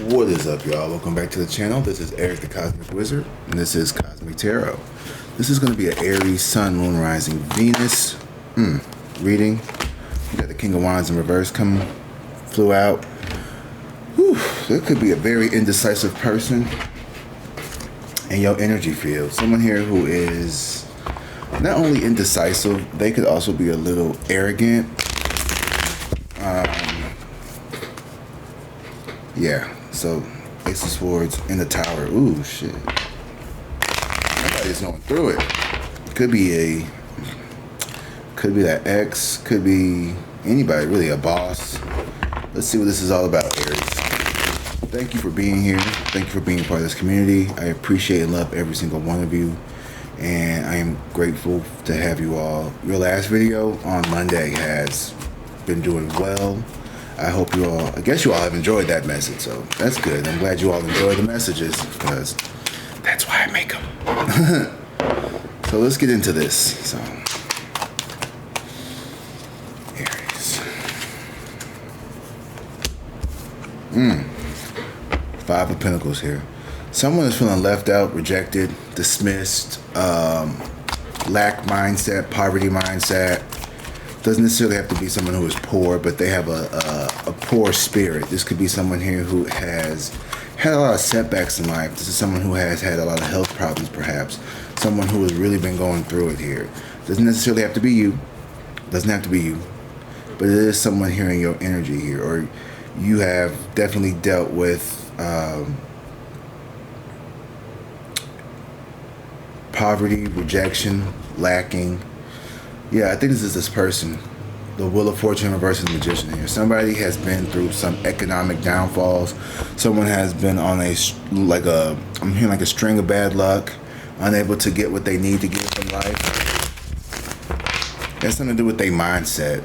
What is up, y'all? Welcome back to the channel. This is Aries the Cosmic Wizard, and this is Cosmic Tarot. This is going to be an Aries, Sun, Moon, Rising, Venus reading. We got the King of Wands in reverse flew out. Whew, there could be a very indecisive person in your energy field. Someone here who is not only indecisive, they could also be a little arrogant. Yeah, so Ace of Swords in the Tower. Ooh, shit. Somebody's going through it. Could be that ex, could be anybody, really, a boss. Let's see what this is all about, Aries. Thank you for being here. Thank you for being part of this community. I appreciate and love every single one of you. And I am grateful to have you all. Your last video on Monday has been doing well. I hope you all, I guess you all have enjoyed that message, so that's good. I'm glad you all enjoy the messages, because that's why I make them. So let's get into this. So, Aries. Five of Pentacles here. Someone is feeling left out, rejected, dismissed, lack mindset, poverty mindset. Doesn't necessarily have to be someone who is poor, but they have a poor spirit. This could be someone here who has had a lot of setbacks in life. This is someone who has had a lot of health problems, perhaps. Someone who has really been going through it here. Doesn't necessarily have to be you. Doesn't have to be you. But it is someone here in your energy here. Or you have definitely dealt with poverty, rejection, lacking. Yeah, I think this is this person. The Wheel of Fortune reverses the Magician here. Somebody has been through some economic downfalls. Someone has been on I'm hearing like a string of bad luck, unable to get what they need to get from life. It has something to do with their mindset.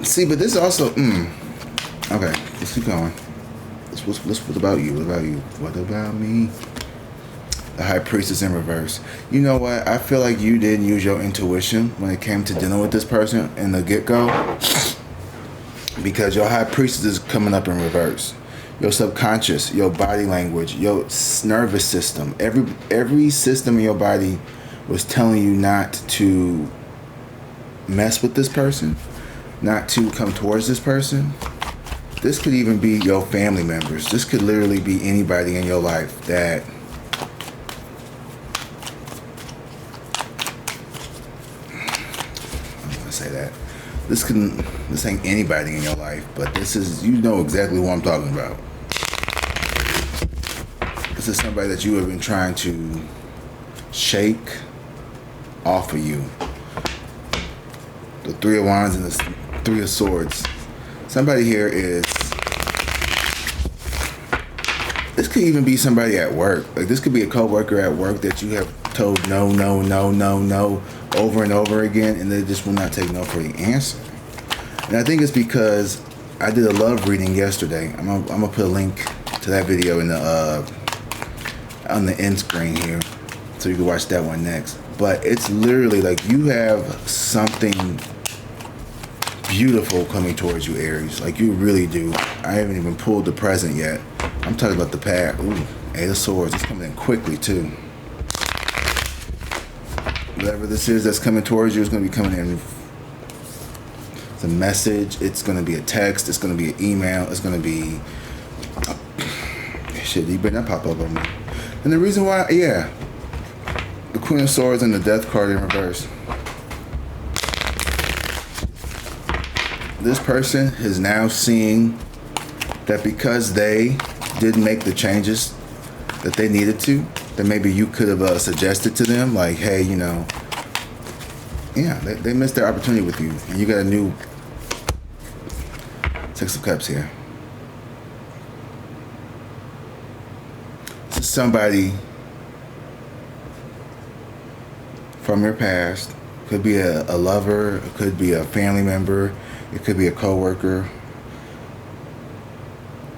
See, but this also, okay, let's keep going. What about you? What about you? What about me? The High Priestess in reverse. You know what? I feel like you didn't use your intuition when it came to dealing with this person in the get-go, because your High Priestess is coming up in reverse. Your subconscious, your body language, your nervous system, every system in your body was telling you not to mess with this person, not to come towards this person. This could even be your family members. This could literally be anybody in your life that this ain't anybody in your life, but this is, you know exactly who I'm talking about. This is somebody that you have been trying to shake off of you. The Three of Wands and the Three of Swords. Somebody here is, this could even be somebody at work. Like, this could be a co-worker at work that you have told no, no, no, no, no over and over again, and they just will not take no for the answer. And I think it's because I did a love reading yesterday. I'm gonna put a link to that video in the on the end screen here, so you can watch that one next. But it's literally like you have something beautiful coming towards you, Aries. Like, you really do. I haven't even pulled the present yet. I'm talking about the past. Ooh, Eight of Swords. It's coming in quickly too. Whatever this is that's coming towards you is going to be coming in. It's a message. It's going to be a text. It's going to be an email. It's going to be shit. You better not pop up on me. And the reason why, yeah, the Queen of Swords and the Death card in reverse. This person is now seeing that because they didn't make the changes that they needed to, that maybe you could have suggested to them, like, hey, you know, yeah, they missed their opportunity with you, and you got a new Six of Cups here. So somebody from your past, could be a lover, it could be a family member, it could be a co-worker.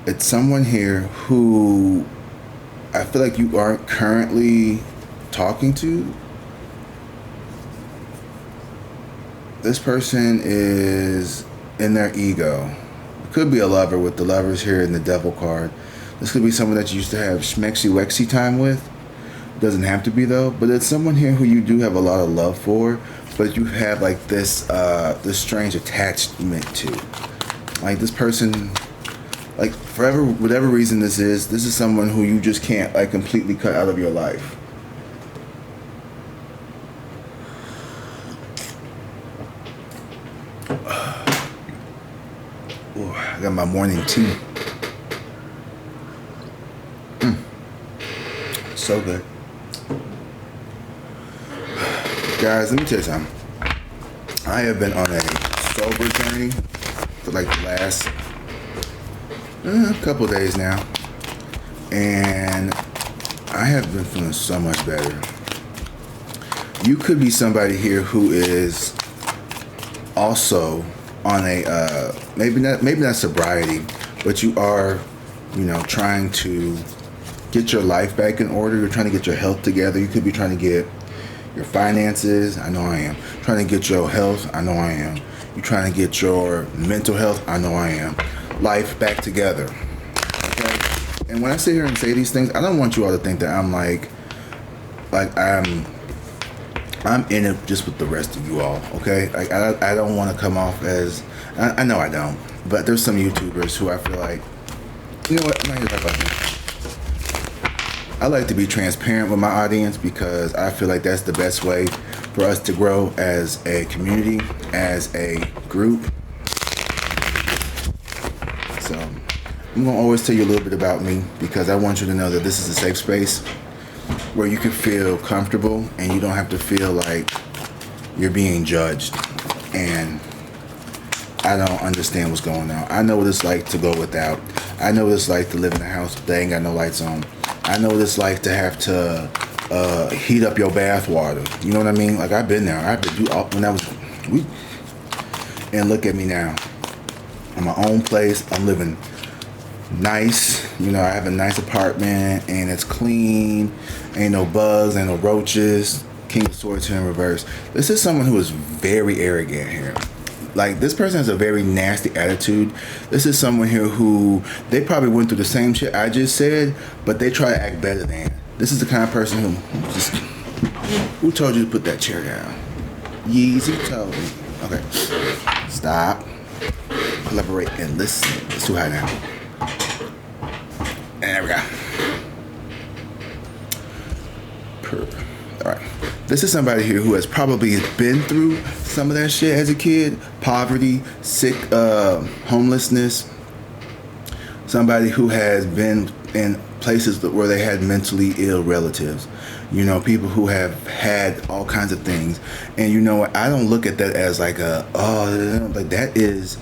It's someone here who I feel like you aren't currently talking to. This person is in their ego. It could be a lover with the lovers here in the devil card. This could be someone that you used to have schmexy-wexy time with. Doesn't have to be though, but it's someone here who you do have a lot of love for, but you have like this strange attachment to. Like this person, like forever, whatever reason this is someone who you just can't like completely cut out of your life. Ooh, I got my morning tea. So good. Guys, let me tell you something. I have been on a sober journey for like the last couple of days now, and I have been feeling so much better. You could be somebody here who is also on a maybe not sobriety, but you are, trying to get your life back in order. You're trying to get your health together. You could be trying to get your finances. I know I am. Trying to get your health. I know I am. You're trying to get your mental health. I know I am. Life back together. Okay? And when I sit here and say these things, I don't want you all to think that I'm like I'm in it just with the rest of you all. Okay? Like I don't want to come off as, I know I don't, but there's some YouTubers who I feel like, you know what? I'm not here to talk about this. I like to be transparent with my audience because I feel like that's the best way for us to grow as a community, as a group. So I'm going to always tell you a little bit about me because I want you to know that this is a safe space where you can feel comfortable and you don't have to feel like you're being judged. And I don't understand what's going on. I know what it's like to go without. I know what it's like to live in a house that ain't got no lights on. I know what it's like to have to heat up your bath water. You know what I mean? Like I've been there. I've been when I was, and look at me now. In my own place, I'm living nice. I have a nice apartment and it's clean. Ain't no bugs, ain't no roaches. King of Swords here in reverse. This is someone who is very arrogant here. Like this person has a very nasty attitude. This is someone here who they probably went through the same shit I just said, but they try to act better than. This is the kind of person who told you to put that chair down? Yeezy told me. Okay, stop. Collaborate and listen. It's too high now. And there we go. All right. This is somebody here who has probably been through some of that shit as a kid. Poverty, sick, homelessness. Somebody who has been in places where they had mentally ill relatives. People who have had all kinds of things. And you know what? I don't look at that as like like that is,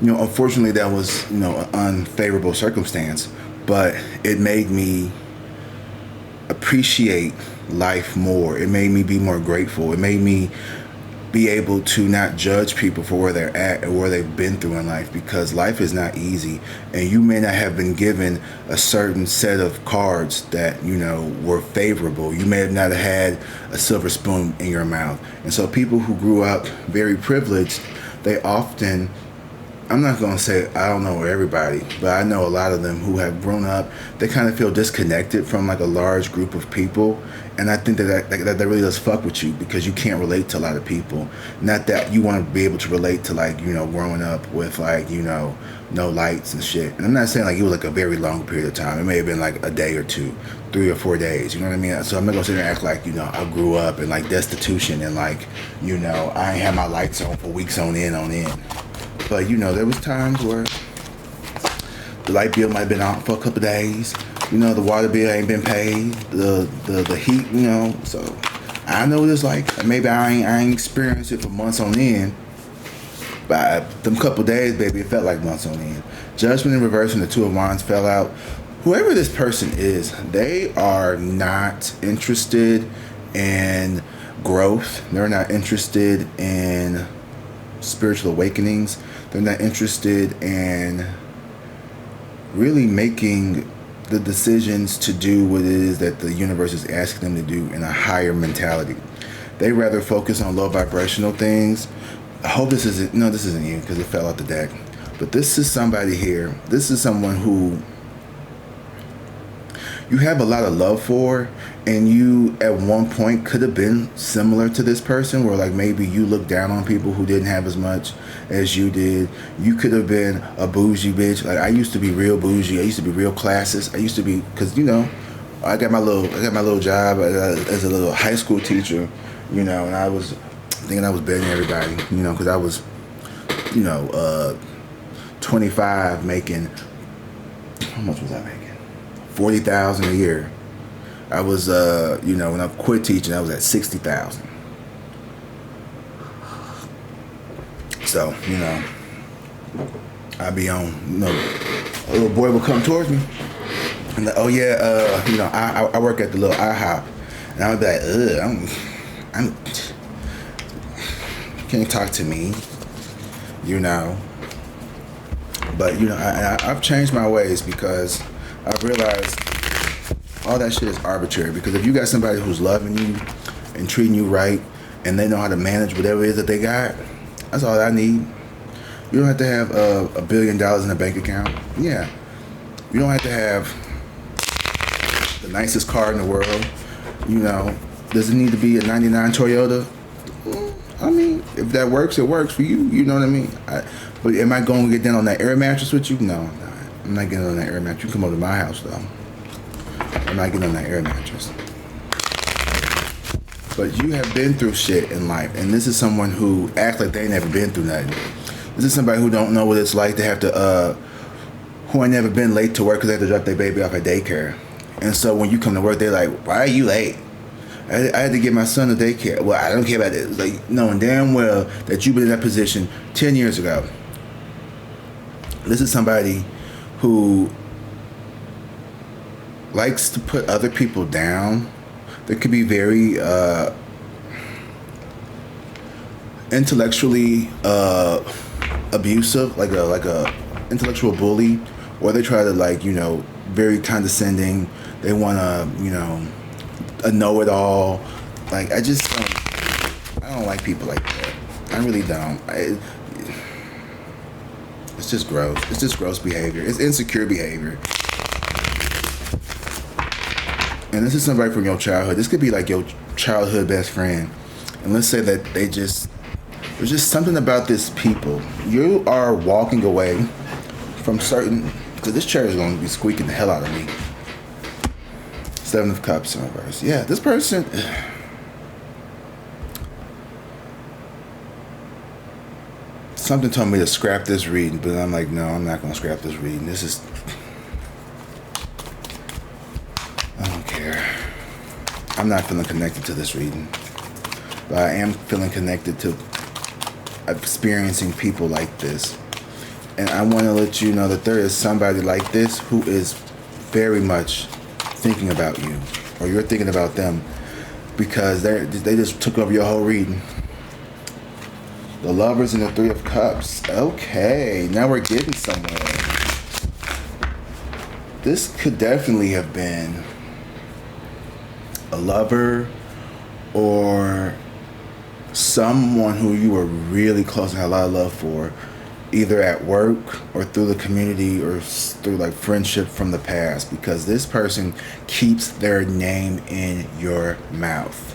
unfortunately that was, an unfavorable circumstance. But it made me appreciate life more. It made me be more grateful. It made me be able to not judge people for where they're at or where they've been through in life, because life is not easy, and you may not have been given a certain set of cards that were favorable. You may have not had a silver spoon in your mouth. And so people who grew up very privileged, they often, I'm not going to say I don't know everybody, but I know a lot of them who have grown up, they kind of feel disconnected from like a large group of people. And I think that really does fuck with you because you can't relate to a lot of people. Not that you want to be able to relate to like, growing up with like, no lights and shit. And I'm not saying like it was like a very long period of time. It may have been like a day or two, 3 or 4 days. You know what I mean? So I'm not going to sit there and act like, I grew up in like destitution and like, I ain't had my lights on for weeks on end. But there was times where the light bill might have been out for a couple of days. The water bill ain't been paid. The heat, So I know what it's like. Maybe I ain't experienced it for months on end. But them couple of days, baby, it felt like months on end. Judgment in reverse and the Two of Wands fell out. Whoever this person is, they are not interested in growth. They're not interested in spiritual awakenings. They're not interested in really making the decisions to do what it is that the universe is asking them to do in a higher mentality. They rather focus on low vibrational things, I hope this isn't, no, this isn't you because it fell out the deck. But this is somebody here. This is someone who you have a lot of love for, and you at one point could have been similar to this person, where like maybe you look down on people who didn't have as much as you did. You could have been a bougie bitch. Like I used to be real bougie. I used to be real classist. I used to be, because I got my little job as a little high school teacher, and I was thinking I was better than everybody, because I was 25 making, how much was I making? 40,000 a year. I was when I quit teaching, I was at 60,000. So, I'd be on, a little boy would come towards me and like, oh yeah, I work at the little IHOP, and I would be like, I'm can't talk to me, but I've changed my ways because I've realized all that shit is arbitrary. Because if you got somebody who's loving you and treating you right, and they know how to manage whatever it is that they got, that's all I need. You don't have to have $1 billion in a bank account. Yeah. You don't have to have the nicest car in the world. Does it need to be a 99 Toyota? I mean, if that works, it works for you. You know what I mean? But am I going to get down on that air mattress with you? No, I'm not getting on that air mattress. You come over to my house, though. I'm not getting on that air mattress. But you have been through shit in life, and this is someone who acts like they ain't never been through nothing. This is somebody who don't know what it's like to have to, who ain't never been late to work because they have to drop their baby off at daycare. And so when you come to work, they're like, why are you late? I had to get my son to daycare. Well, I don't care about it. Like, knowing damn well that you've been in that position 10 years ago. This is somebody who likes to put other people down. They could be very intellectually abusive, like a intellectual bully, or they try to very condescending. They want to a know-it-all. Like I don't like people like that. I really don't. It's just gross. It's just gross behavior. It's insecure behavior. And this is somebody from your childhood. This could be like your childhood best friend. And let's say that there's just something about this people. You are walking away from certain, because this chair is going to be squeaking the hell out of me. 7 of Cups in reverse. Yeah, this person, something told me to scrap this reading, but I'm like, no, I'm not going to scrap this reading. I don't care. I'm not feeling connected to this reading, but I am feeling connected to experiencing people like this. And I want to let you know that there is somebody like this who is very much thinking about you, or you're thinking about them, because they just took over your whole reading. The Lovers and the 3 of Cups. Okay, now we're getting somewhere. This could definitely have been a lover or someone who you were really close and had a lot of love for, either at work or through the community or through friendship from the past, because this person keeps their name in your mouth.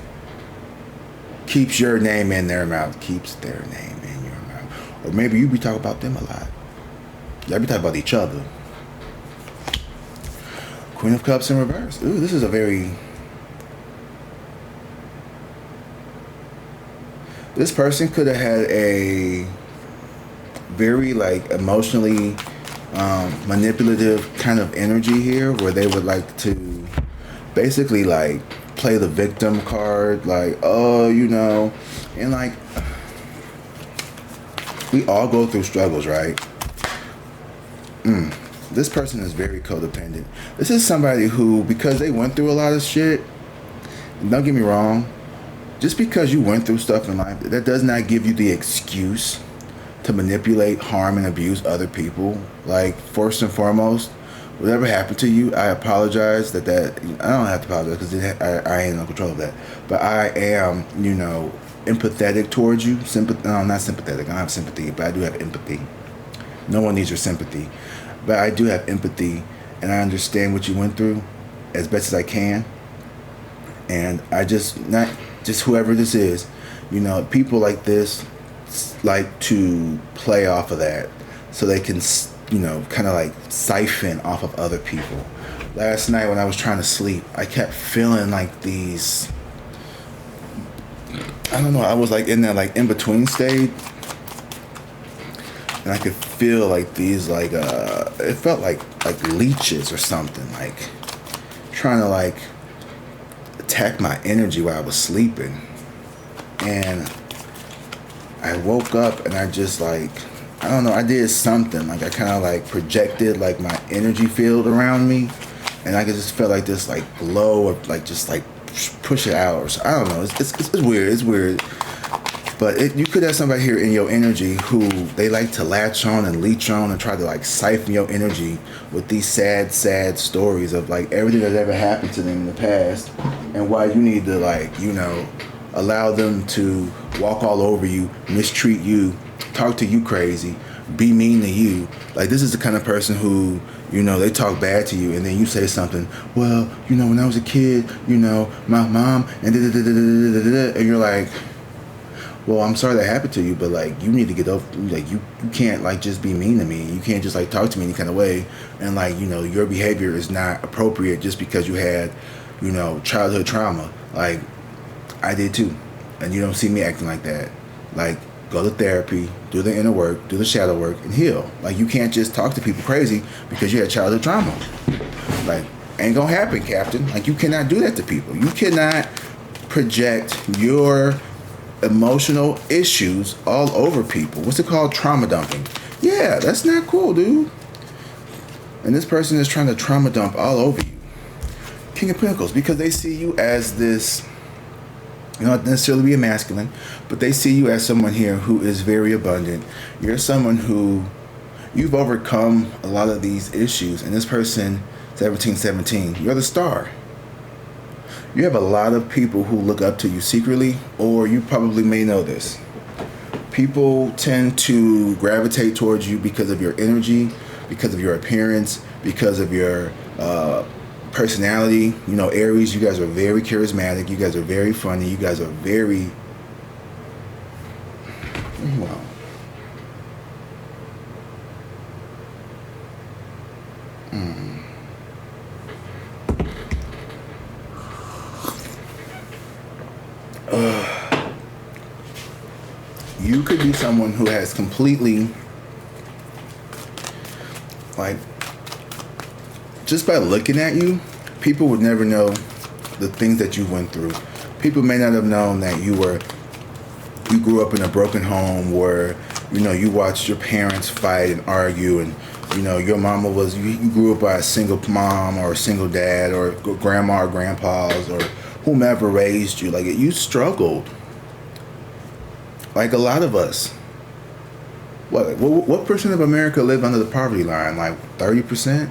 Keeps your name in their mouth. Keeps their name in your mouth. Or maybe you be talking about them a lot. Y'all be talking about each other. Queen of Cups in reverse. Ooh, this is a very... This person could have had a very emotionally manipulative kind of energy here, where they would like to basically play the victim card, and we all go through struggles, right? This person is very codependent. This is somebody who, because they went through a lot of shit, don't get me wrong, just because you went through stuff in life, that does not give you the excuse to manipulate, harm, and abuse other people. First and foremost, whatever happened to you, I apologize that I don't have to apologize because I ain't in control of that. But I am, empathetic towards you. No, not sympathetic. I don't have sympathy, but I do have empathy. No one needs your sympathy, but I do have empathy, and I understand what you went through as best as I can. And I not just whoever this is, people like this like to play off of that, so they can, kind of like siphon off of other people. Last night when I was trying to sleep, I kept feeling like these. I don't know. I was like in that like in between state, and I could feel like these like it felt like leeches or something, like trying to like attack my energy while I was sleeping. And I woke up and I just like, I don't know, I did something, like I kind of like projected like my energy field around me, and I could just feel like this like glow or like just like push it out or so. I don't know, it's weird. But you could have somebody here in your energy who they like to latch on and leech on and try to like siphon your energy with these sad stories of like everything that ever happened to them in the past, and why you need to like, allow them to walk all over you, mistreat you, talk to you crazy, be mean to you. Like, this is the kind of person who, they talk bad to you, and then you say something, well, when I was a kid, my mom, and and you're like, well, I'm sorry that happened to you, but like, you need to get up. Like, you can't like just be mean to me. You can't just like talk to me any kind of way, and like, your behavior is not appropriate just because you had, childhood trauma. Like, I did too, and you don't see me acting like that. Like, go to therapy, do the inner work, do the shadow work, and heal. Like, you can't just talk to people crazy because you had childhood trauma. Like, ain't gonna happen, Captain. Like, you cannot do that to people. You cannot project your emotional issues all over people. What's it called? Trauma dumping. Yeah, that's not cool, dude. And this person is trying to trauma dump all over you. King of Pentacles, because they see you as this, not necessarily be a masculine, but they see you as someone here who is very abundant. You're someone who, you've overcome a lot of these issues. And this person, 1717, you're the star. You have a lot of people who look up to you secretly, or you probably may know this. People tend to gravitate towards you because of your energy, because of your appearance, because of your personality. Aries, you guys are very charismatic. You guys are very funny. You guys are very, well, you could be someone who has completely, like, just by looking at you, people would never know the things that you went through. People may not have known that you grew up in a broken home where, you watched your parents fight and argue, and, your mama you grew up by a single mom or a single dad, or grandma or grandpa's, or whomever raised you. Like, you struggled. Like a lot of us. What percent of America live under the poverty line? Like 30%?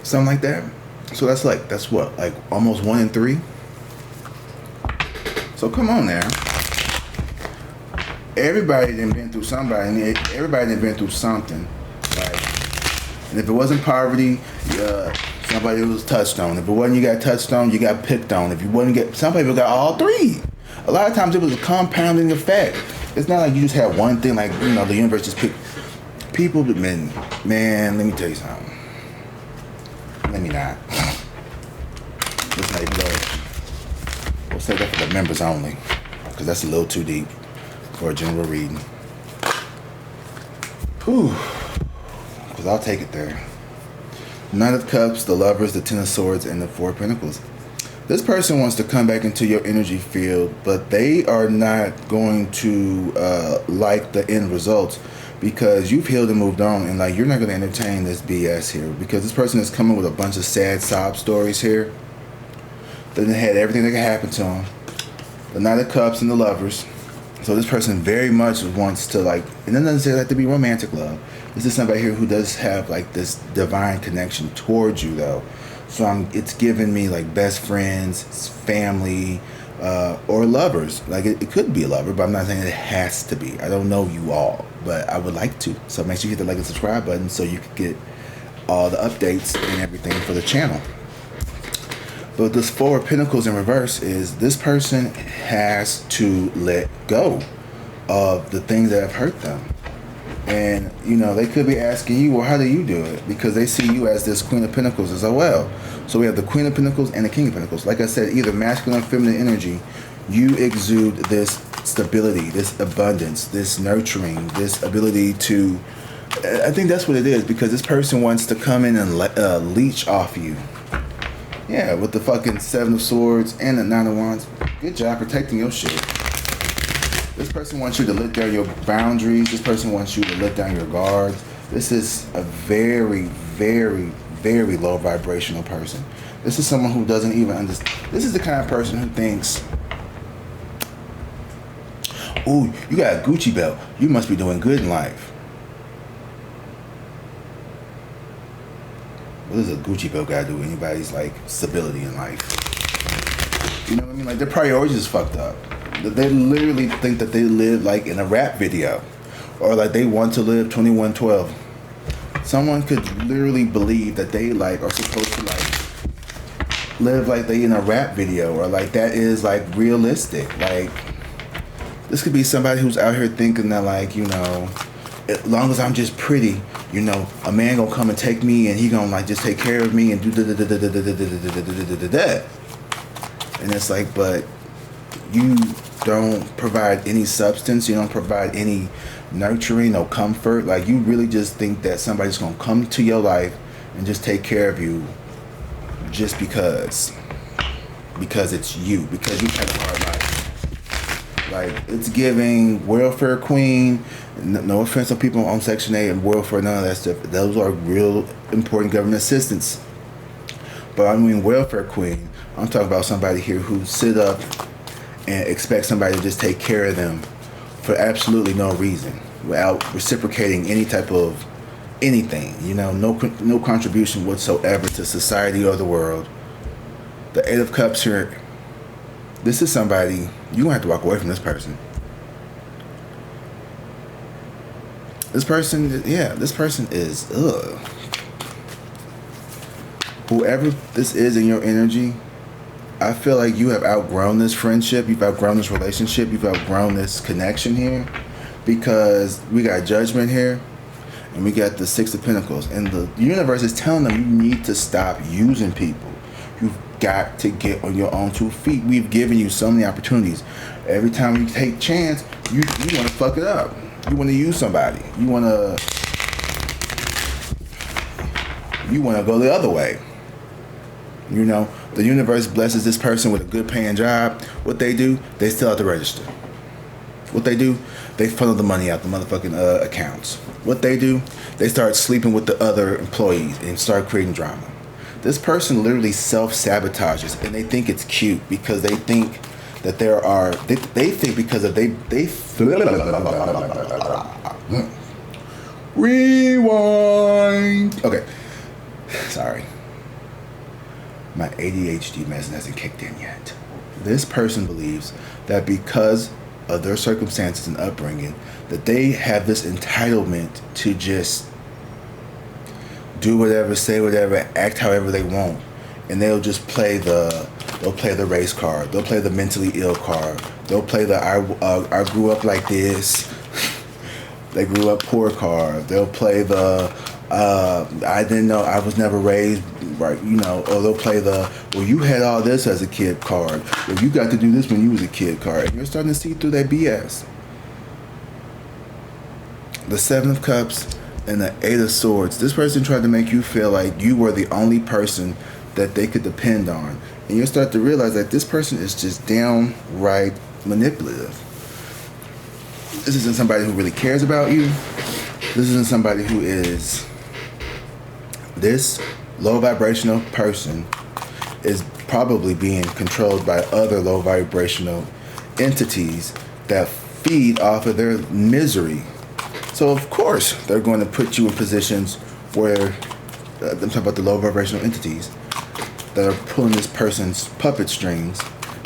Something like that. So that's what? Like almost 1 in 3? So come on now. Everybody done been through somebody. Everybody done been through something. Like, and if it wasn't poverty, somebody was touched on. If it wasn't, you got touched on, you got picked on. If you wasn't, some people got all 3. A lot of times it was a compounding effect. It's not like you just had one thing, like, the universe just picked people. But man, let me tell you something. Let me not. Let's not even go. We'll say that for the members only, because that's a little too deep for a general reading. Whew. Because I'll take it there. Knight of Cups, the Lovers, the Ten of Swords, and the Four of Pentacles. This person wants to come back into your energy field, but they are not going to like the end results, because you've healed and moved on, and like, you're not going to entertain this BS here, because this person is coming with a bunch of sad sob stories here. They had everything that could happen to them. The Knight of Cups and the Lovers. So this person very much wants to, like, and it doesn't necessarily have to be romantic love. This is somebody here who does have like this divine connection towards you, though. So it's giving me like best friends, family, or lovers. Like it could be a lover, but I'm not saying it has to be. I don't know you all, but I would like to. So make sure you hit the like and subscribe button so you can get all the updates and everything for the channel. But this Four of Pentacles in reverse is this person has to let go of the things that have hurt them. And, you know, they could be asking you, well, how do you do it? Because they see you as this Queen of Pentacles as well. So we have the Queen of Pentacles and the King of Pentacles. Like I said, either masculine or feminine energy, you exude this stability, this abundance, this nurturing, this ability to... I think that's what it is, because this person wants to come in and leech off you. Yeah, with the fucking Seven of Swords and the Nine of Wands. Good job protecting your shit. This person wants you to let down your boundaries. This person wants you to let down your guards. This is a very, very, very low vibrational person. This is someone who doesn't even understand. This is the kind of person who thinks, ooh, you got a Gucci belt. You must be doing good in life. What does a Gucci belt got to do with anybody's, like, stability in life? You know what I mean? Like, their priorities is fucked up. They literally think that they live like in a rap video, or like they want to live 2112. Someone could literally believe that they like are supposed to like live like they in a rap video, or like that is like realistic. Like this could be somebody who's out here thinking that, like, you know, as long as I'm just pretty, you know, a man gonna come and take me and he gonna like just take care of me and do that. And it's like, but you don't provide any substance, you don't provide any nurturing, no comfort. Like, you really just think that somebody's gonna come to your life and just take care of you just because it's you, because you had a hard life. Like, it's giving welfare queen. No offense to people on Section 8 and welfare, none of that stuff. Those are real important government assistance. But I mean welfare queen. I'm talking about somebody here who sit up and expect somebody to just take care of them for absolutely no reason, without reciprocating any type of anything, you know, no contribution whatsoever to society or the world. The Eight of Cups here, this is somebody, you're gonna have to walk away from this person. This person is, whoever this is in your energy, I feel like you have outgrown this friendship, you've outgrown this relationship, you've outgrown this connection here, because we got Judgment here, and we got the Six of Pentacles, and the universe is telling them you need to stop using people. You've got to get on your own 2 feet. We've given you so many opportunities. Every time you take chance, you want to fuck it up. You want to use somebody. You want to go the other way. You know, the universe blesses this person with a good paying job. What they do, they still have to register. What they do, they funnel the money out the motherfucking accounts. What they do, they start sleeping with the other employees and start creating drama. This person literally self-sabotages, and they think it's cute because they think that there are, they think because of rewind. Okay, sorry. My ADHD medicine hasn't kicked in yet. This person believes that because of their circumstances and upbringing, that they have this entitlement to just do whatever, say whatever, act however they want, and they'll just play the race card, they'll play the mentally ill card, they'll play the I grew up like this, they grew up poor card, they'll play the I didn't know, I was never raised right, you know, or they'll play the, well, you had all this as a kid card, well, you got to do this when you was a kid card, and you're starting to see through that BS. The Seven of Cups and the Eight of Swords, this person tried to make you feel like you were the only person that they could depend on, and you start to realize that this person is just downright manipulative. This isn't somebody who really cares about you. This isn't somebody who is, this low vibrational person is probably being controlled by other low vibrational entities that feed off of their misery. So of course they're going to put you in positions where I'm talking about the low vibrational entities that are pulling this person's puppet strings,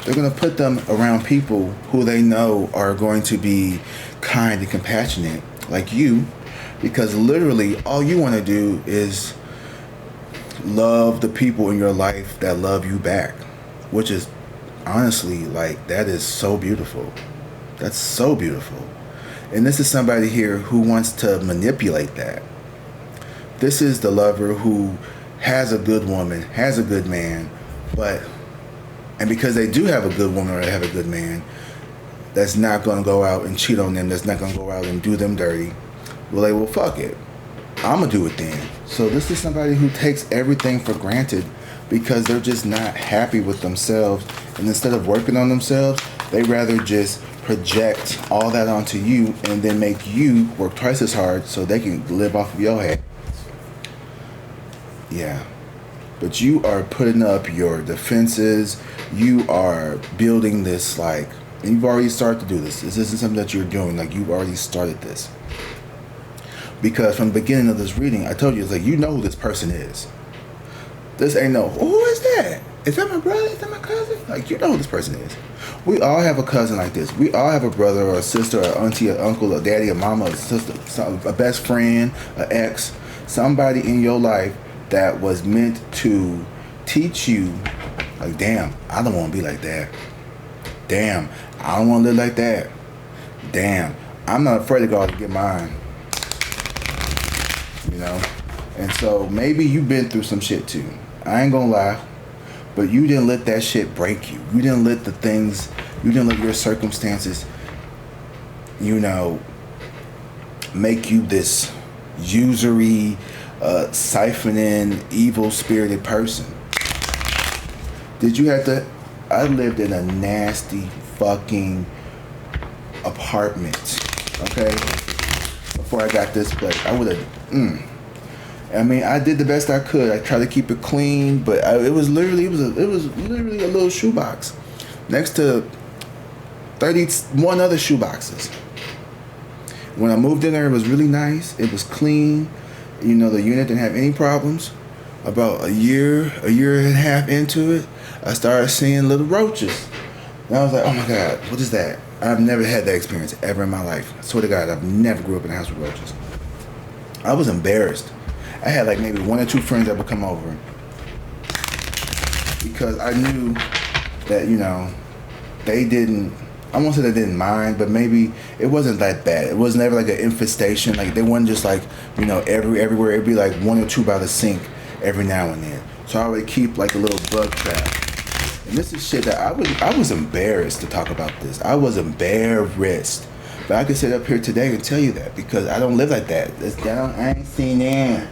They're going to put them around people who they know are going to be kind and compassionate, like you, because literally all you want to do is love the people in your life that love you back, which is honestly, like, that is so beautiful. That's so beautiful. And this is somebody here who wants to manipulate that. This is the lover who has a good woman, has a good man, and because they do have a good woman or they have a good man, that's not going to go out and cheat on them, that's not going to go out and do them dirty, well, fuck it. I'm going to do it then. So this is somebody who takes everything for granted because they're just not happy with themselves. And instead of working on themselves, they rather just project all that onto you and then make you work twice as hard so they can live off of your head. Yeah. But you are putting up your defenses. You are building this, like, and you've already started to do this. This isn't something that you're doing. Like, you've already started this. Because from the beginning of this reading, I told you, it's like, you know who this person is. This ain't no, who is that? Is that my brother? Is that my cousin? Like, you know who this person is. We all have a cousin like this. We all have a brother or a sister or auntie or uncle or daddy or mama or sister, a best friend, an ex, somebody in your life that was meant to teach you, like, damn, I don't want to be like that. Damn, I don't want to live like that. Damn, I'm not afraid to go out and get mine. You know? And so maybe you've been through some shit too. I ain't gonna lie. But you didn't let that shit break you. You didn't let you didn't let your circumstances, make you this usury, siphoning, evil-spirited person. Did you have to... I lived in a nasty fucking apartment, okay? Before I got this place. I would have... I mean, I did the best I could. I tried to keep it clean, but it was literally a little shoebox next to 31 other shoeboxes. When I moved in there, it was really nice. It was clean. The unit didn't have any problems. About a year and a half into it, I started seeing little roaches. And I was like, oh my God, what is that? I've never had that experience ever in my life. I swear to God, I've never grew up in a house with roaches. I was embarrassed. I had like maybe one or two friends that would come over because I knew that, they didn't, I won't say they didn't mind, but maybe it wasn't that bad. It was never like an infestation. Like, they weren't just like, everywhere. It'd be like one or two by the sink every now and then. So I would keep like a little bug trap. And this is shit that I was embarrassed to talk about this. I was embarrassed. But I could sit up here today and tell you that because I don't live like that. I ain't seen that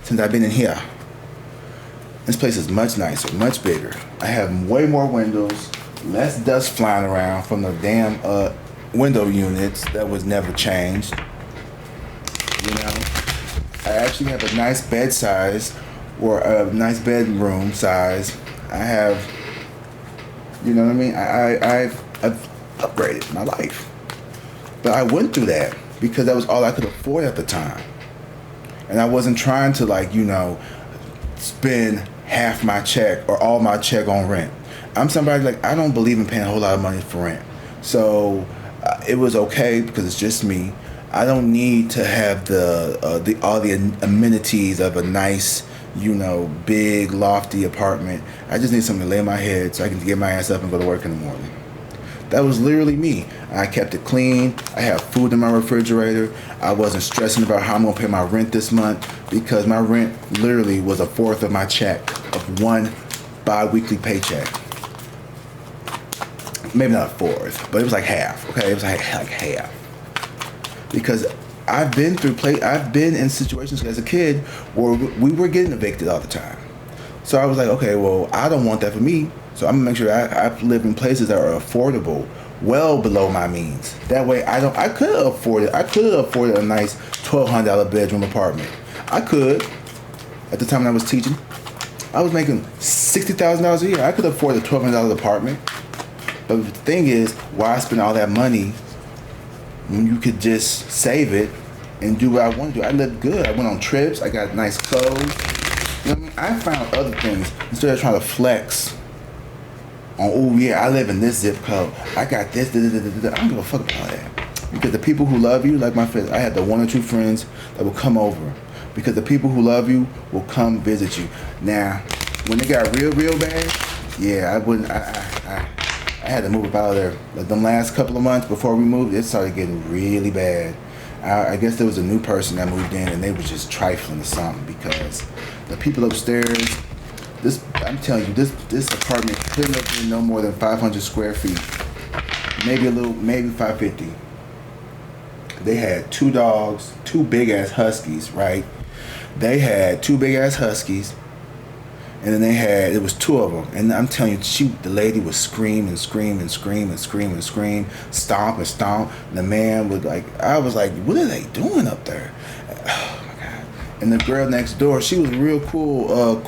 since I've been in here. This place is much nicer, much bigger. I have way more windows, less dust flying around from the damn window units that was never changed. I actually have a nice bed size or a nice bedroom size. I have, I've upgraded my life. But I went through that because that was all I could afford at the time. And I wasn't trying to spend half my check or all my check on rent. I'm somebody I don't believe in paying a whole lot of money for rent. So it was okay because it's just me. I don't need to have all the amenities of a nice, big lofty apartment. I just need something to lay on my head so I can get my ass up and go to work in the morning. That was literally me. I kept it clean. I have food in my refrigerator. I wasn't stressing about how I'm going to pay my rent this month because my rent literally was a fourth of my check of one bi-weekly paycheck. Maybe not a fourth, but it was like half. Okay, it was like half. Because I've been in situations as a kid where we were getting evicted all the time. So I was like, okay, well, I don't want that for me. So I'm gonna make sure I live in places that are affordable, well below my means. That way I could afford it. I could afford a nice $1,200 bedroom apartment. I could. At the time when I was teaching, I was making $60,000 a year. I could afford a $1,200 apartment. But the thing is, why spend all that money when you could just save it and do what I want to do? I lived good. I went on trips. I got nice clothes. I found other things instead of trying to flex oh yeah, I live in this zip code. I got this. Da, da, da, da, da. I don't give a fuck about that. Because the people who love you, like my friends, I had the 1 or 2 friends that will come over. Because the people who love you will come visit you. Now, when it got real bad, yeah, I wouldn't. I had to move up out of there. Like them last couple of months before we moved, it started getting really bad. I guess there was a new person that moved in, and they was just trifling or something because the people upstairs. I'm telling you, this apartment couldn't have been no more than 500 square feet. Maybe 550. They had 2 dogs, 2 big ass huskies, right? They had 2 big ass huskies, and then it was 2 of them. And I'm telling you, the lady would scream and scream and scream and scream and scream, stomp and stomp. And the man would I was like, what are they doing up there? Oh my God. And the girl next door, she was real cool,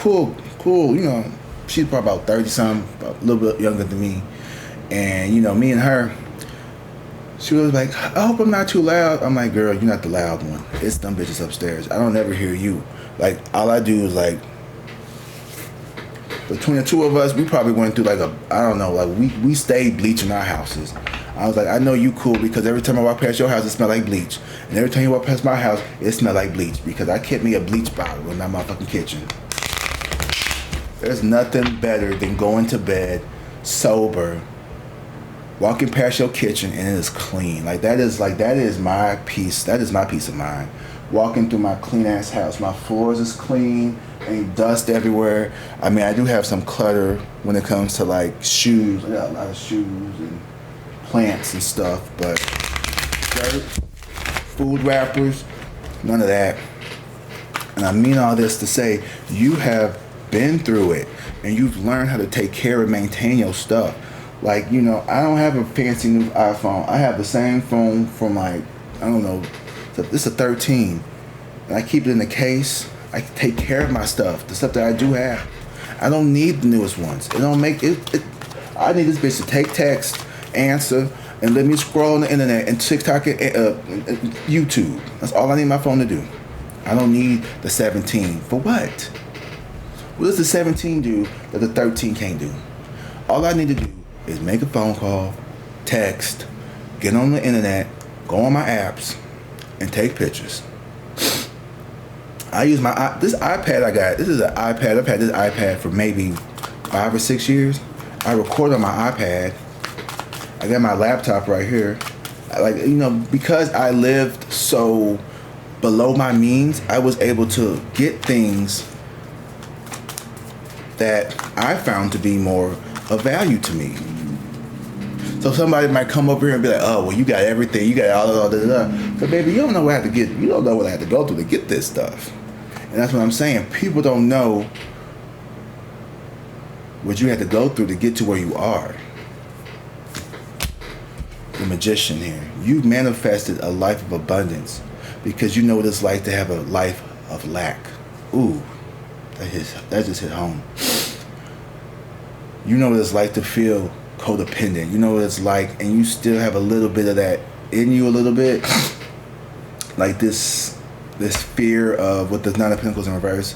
you know, she's probably about 30-something, a little bit younger than me. And, you know, me and her, she was like, I hope I'm not too loud. I'm like, girl, you're not the loud one. It's them bitches upstairs. I don't ever hear you. Like, all I do is like, between the 2 of us, we probably went through we stayed bleaching our houses. I was like, I know you cool because every time I walk past your house, it smell like bleach. And every time you walk past my house, it smell like bleach because I kept me a bleach bottle in my motherfucking kitchen. There's nothing better than going to bed sober, walking past your kitchen and it is clean. That is my peace. That is my peace of mind. Walking through my clean ass house. My floors is clean, ain't dust everywhere. I mean, I do have some clutter when it comes to like shoes. I got a lot of shoes and plants and stuff, but dirt, food wrappers, none of that. And I mean all this to say you have been through it and you've learned how to take care and maintain your stuff. Like, you know, I don't have a fancy new iPhone. I have the same phone from like, I don't know, this is a 13. And I keep it in the case. I take care of my stuff, the stuff that I do have. I don't need the newest ones. It don't make it. I need this bitch to take text, answer, and let me scroll on the internet and TikTok and YouTube. That's all I need my phone to do. I don't need the 17. For what? What does the 17 do that the 13 can't do? All I need to do is make a phone call, text, get on the internet, go on my apps, and take pictures. I use this iPad I got. This is an iPad. I've had this iPad for maybe 5 or 6 years. I record on my iPad. I got my laptop right here. Because I lived so below my means, I was able to get things that I found to be more of value to me. So somebody might come over here and be like, oh, well, you got everything. You got all that. But baby, you don't know what I have to get. You don't know what I have to go through to get this stuff. And that's what I'm saying. People don't know what you had to go through to get to where you are. The magician here. You've manifested a life of abundance because you know what it's like to have a life of lack. Ooh, that just hit home. You know what it's like to feel codependent. You know what it's like, and you still have a little bit of that in you a little bit. Like this fear of what the Nine of Pentacles in reverse,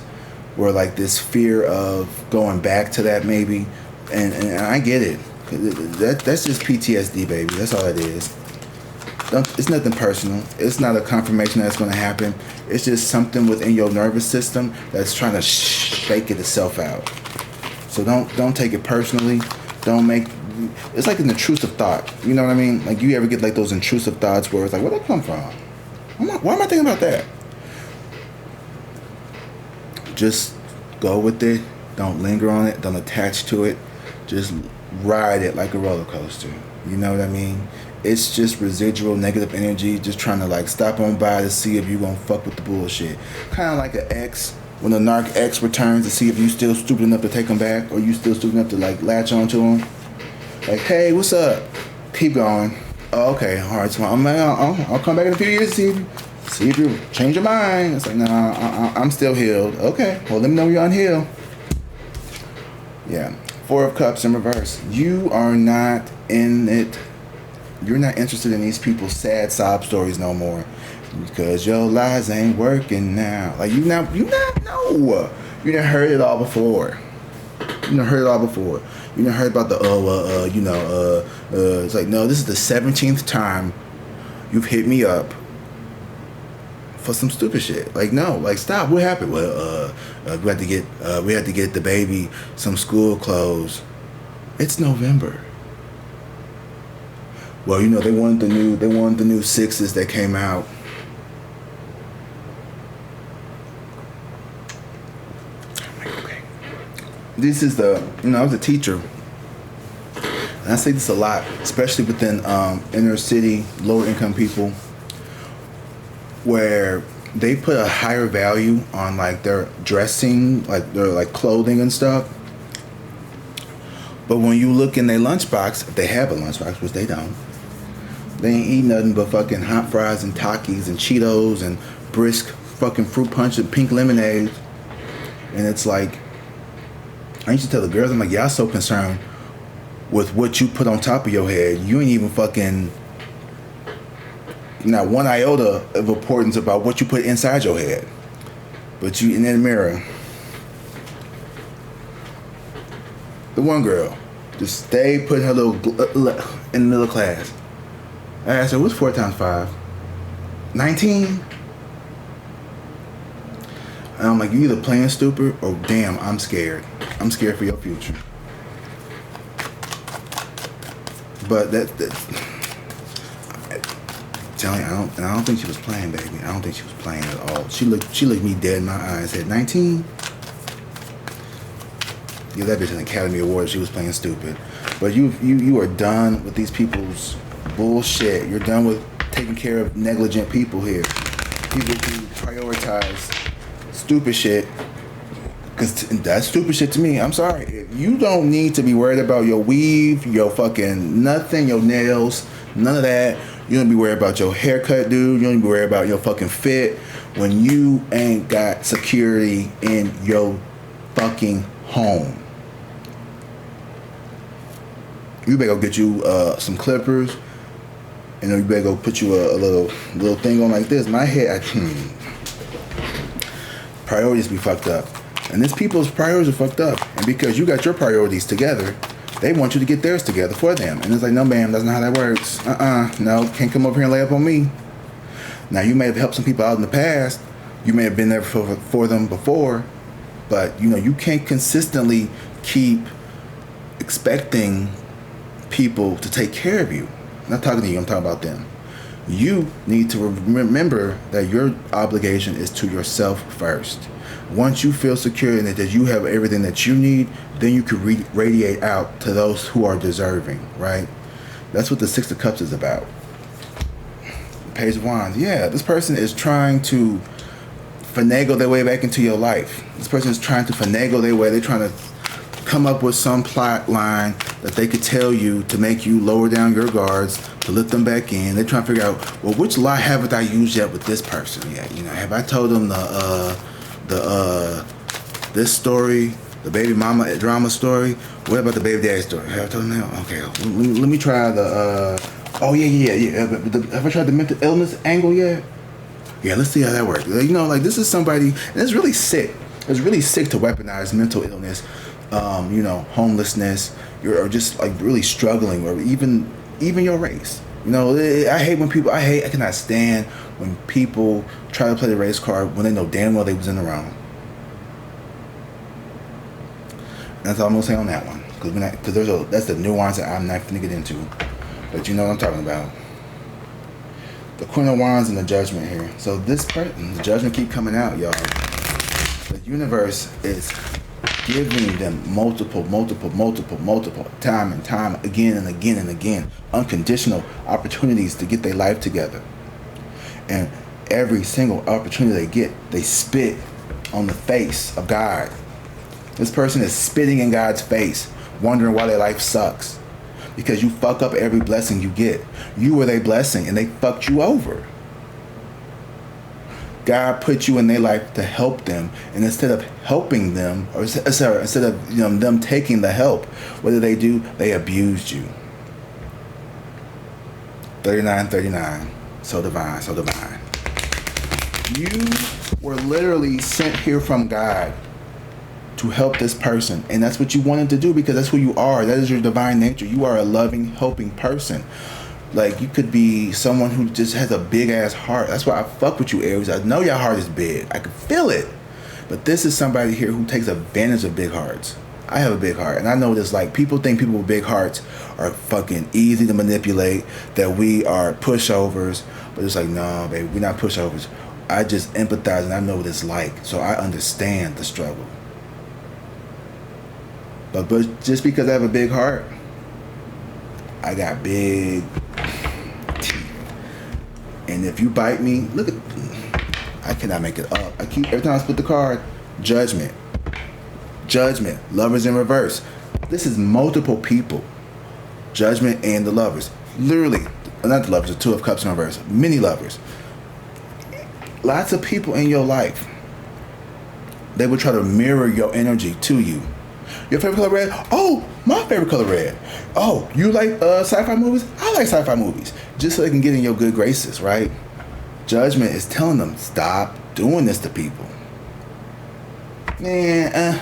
where like this fear of going back to that maybe, and I get it. That's just PTSD, baby. That's all it is. It's nothing personal. It's not a confirmation that it's going to happen. It's just something within your nervous system that's trying to shake itself out. So don't take it personally. Don't make. It's like an intrusive thought. You know what I mean? Like you ever get like those intrusive thoughts where it's like, where'd that come from? Why am I thinking about that? Just go with it. Don't linger on it. Don't attach to it. Just ride it like a roller coaster. You know what I mean? It's just residual negative energy, just trying to like stop on by to see if you gonna fuck with the bullshit. Kind of like an ex, when a narc ex returns to see if you still stupid enough to take him back, or you still stupid enough to like latch onto him. Like, hey, what's up? Keep going. Oh, okay, all right. So I'll come back in a few years to see if you change your mind. It's like, nah, I'm still healed. Okay, well, let me know you're unhealed. Yeah, 4 of Cups in reverse. You are not in it. You're not interested in these people's sad sob stories no more, because your lies ain't working now. Like you not know. You done heard it all before. You never heard about the it's like, no, this is the 17th time you've hit me up for some stupid shit. Like, no, like, stop. What happened? Well, we had to get the baby some school clothes. It's November. Well, they wanted the new sixes that came out. Okay. This is I was a teacher. And I say this a lot, especially within inner city, lower income people, where they put a higher value on like their dressing, like their like clothing and stuff. But when you look in their lunchbox, if they have a lunchbox, which they don't, they ain't eat nothing but fucking hot fries and Takis and Cheetos and brisk fucking fruit punch and pink lemonade. And it's like, I used to tell the girls, I'm like, y'all so concerned with what you put on top of your head. You ain't even fucking not one iota of importance about what you put inside your head. But you in that mirror, the one girl just stayed putting her little in the middle class. I asked her, what's 4 times 5? 19? And I'm like, you either playing stupid or damn, I'm scared. I'm scared for your future. But I'm telling you, I don't think she was playing, baby. I don't think she was playing at all. She looked me dead in my eyes and said, 19? Give that bitch an Academy Award if she was playing stupid. But you are done with these people's bullshit. You're done with taking care of negligent people here. People who prioritize stupid shit. Because that's stupid shit to me. I'm sorry. If you don't need to be worried about your weave, your fucking nothing, your nails, none of that. You don't be worried about your haircut, dude. You don't be worried about your fucking fit when you ain't got security in your fucking home. You better go get you some clippers, and then you better go put you a little thing on like this. My head, priorities be fucked up. And these people's priorities are fucked up. And because you got your priorities together, they want you to get theirs together for them. And it's like, no, ma'am, that's not how that works. No, can't come over here and lay up on me. Now, you may have helped some people out in the past. You may have been there for them before. But, you can't consistently keep expecting people to take care of you. I'm not talking to you, I'm talking about them. You need to remember that your obligation is to yourself first. Once you feel secure and that you have everything that you need, then you can radiate out to those who are deserving, right? That's what the Six of Cups is about. Page of Wands. Yeah, this person is trying to finagle their way back into your life. This person is trying to finagle their way. They're trying to come up with some plot line that they could tell you to make you lower down your guards, to let them back in. They're trying to figure out, well, which lie haven't I used yet with this person yet? Have I told them this story, the baby mama drama story? What about the baby daddy story? Have I told them that? Okay, let me try the have I tried the mental illness angle yet? Yeah, let's see how that works. This is somebody, and it's really sick. It's really sick to weaponize mental illness, homelessness, or just like really struggling, or even your race. I cannot stand when people try to play the race card when they know damn well they was in the wrong. That's all I'm gonna say on that one, because that's the nuance that I'm not gonna get into, but you know what I'm talking about. The Queen of Wands and the Judgment here. So this person, the Judgment keep coming out, y'all. The universe is giving them multiple, time and time again and again and again, unconditional opportunities to get their life together. And every single opportunity they get, they spit on the face of God. This person is spitting in God's face, wondering why their life sucks. Because you fuck up every blessing you get. You were their blessing and they fucked you over. God put you in their life to help them, and instead of helping them, instead of them taking the help, what did they do? They abused you. 39. So divine. You were literally sent here from God to help this person. And that's what you wanted to do because that's who you are. That is your divine nature. You are a loving, helping person. Like, you could be someone who just has a big ass heart. That's why I fuck with you, Aries. I know your heart is big. I can feel it. But this is somebody here who takes advantage of big hearts. I have a big heart, and I know this. Like, people think people with big hearts are fucking easy to manipulate, that we are pushovers. But it's like, no, baby, we're not pushovers. I just empathize, and I know what it's like. So I understand the struggle. But just because I have a big heart, I got big teeth. And if you bite me, look at, I cannot make it up. I keep, every time I split the card, judgment. Judgment. Lovers in reverse. This is multiple people. Judgment and the lovers. Literally, not the lovers, the Two of Cups in reverse. Many lovers. Lots of people in your life. They will try to mirror your energy to you. Your favorite color red? Oh, my favorite color red. Oh, you like sci-fi movies? I like sci-fi movies. Just so they can get in your good graces, right? Judgment is telling them, stop doing this to people. Man,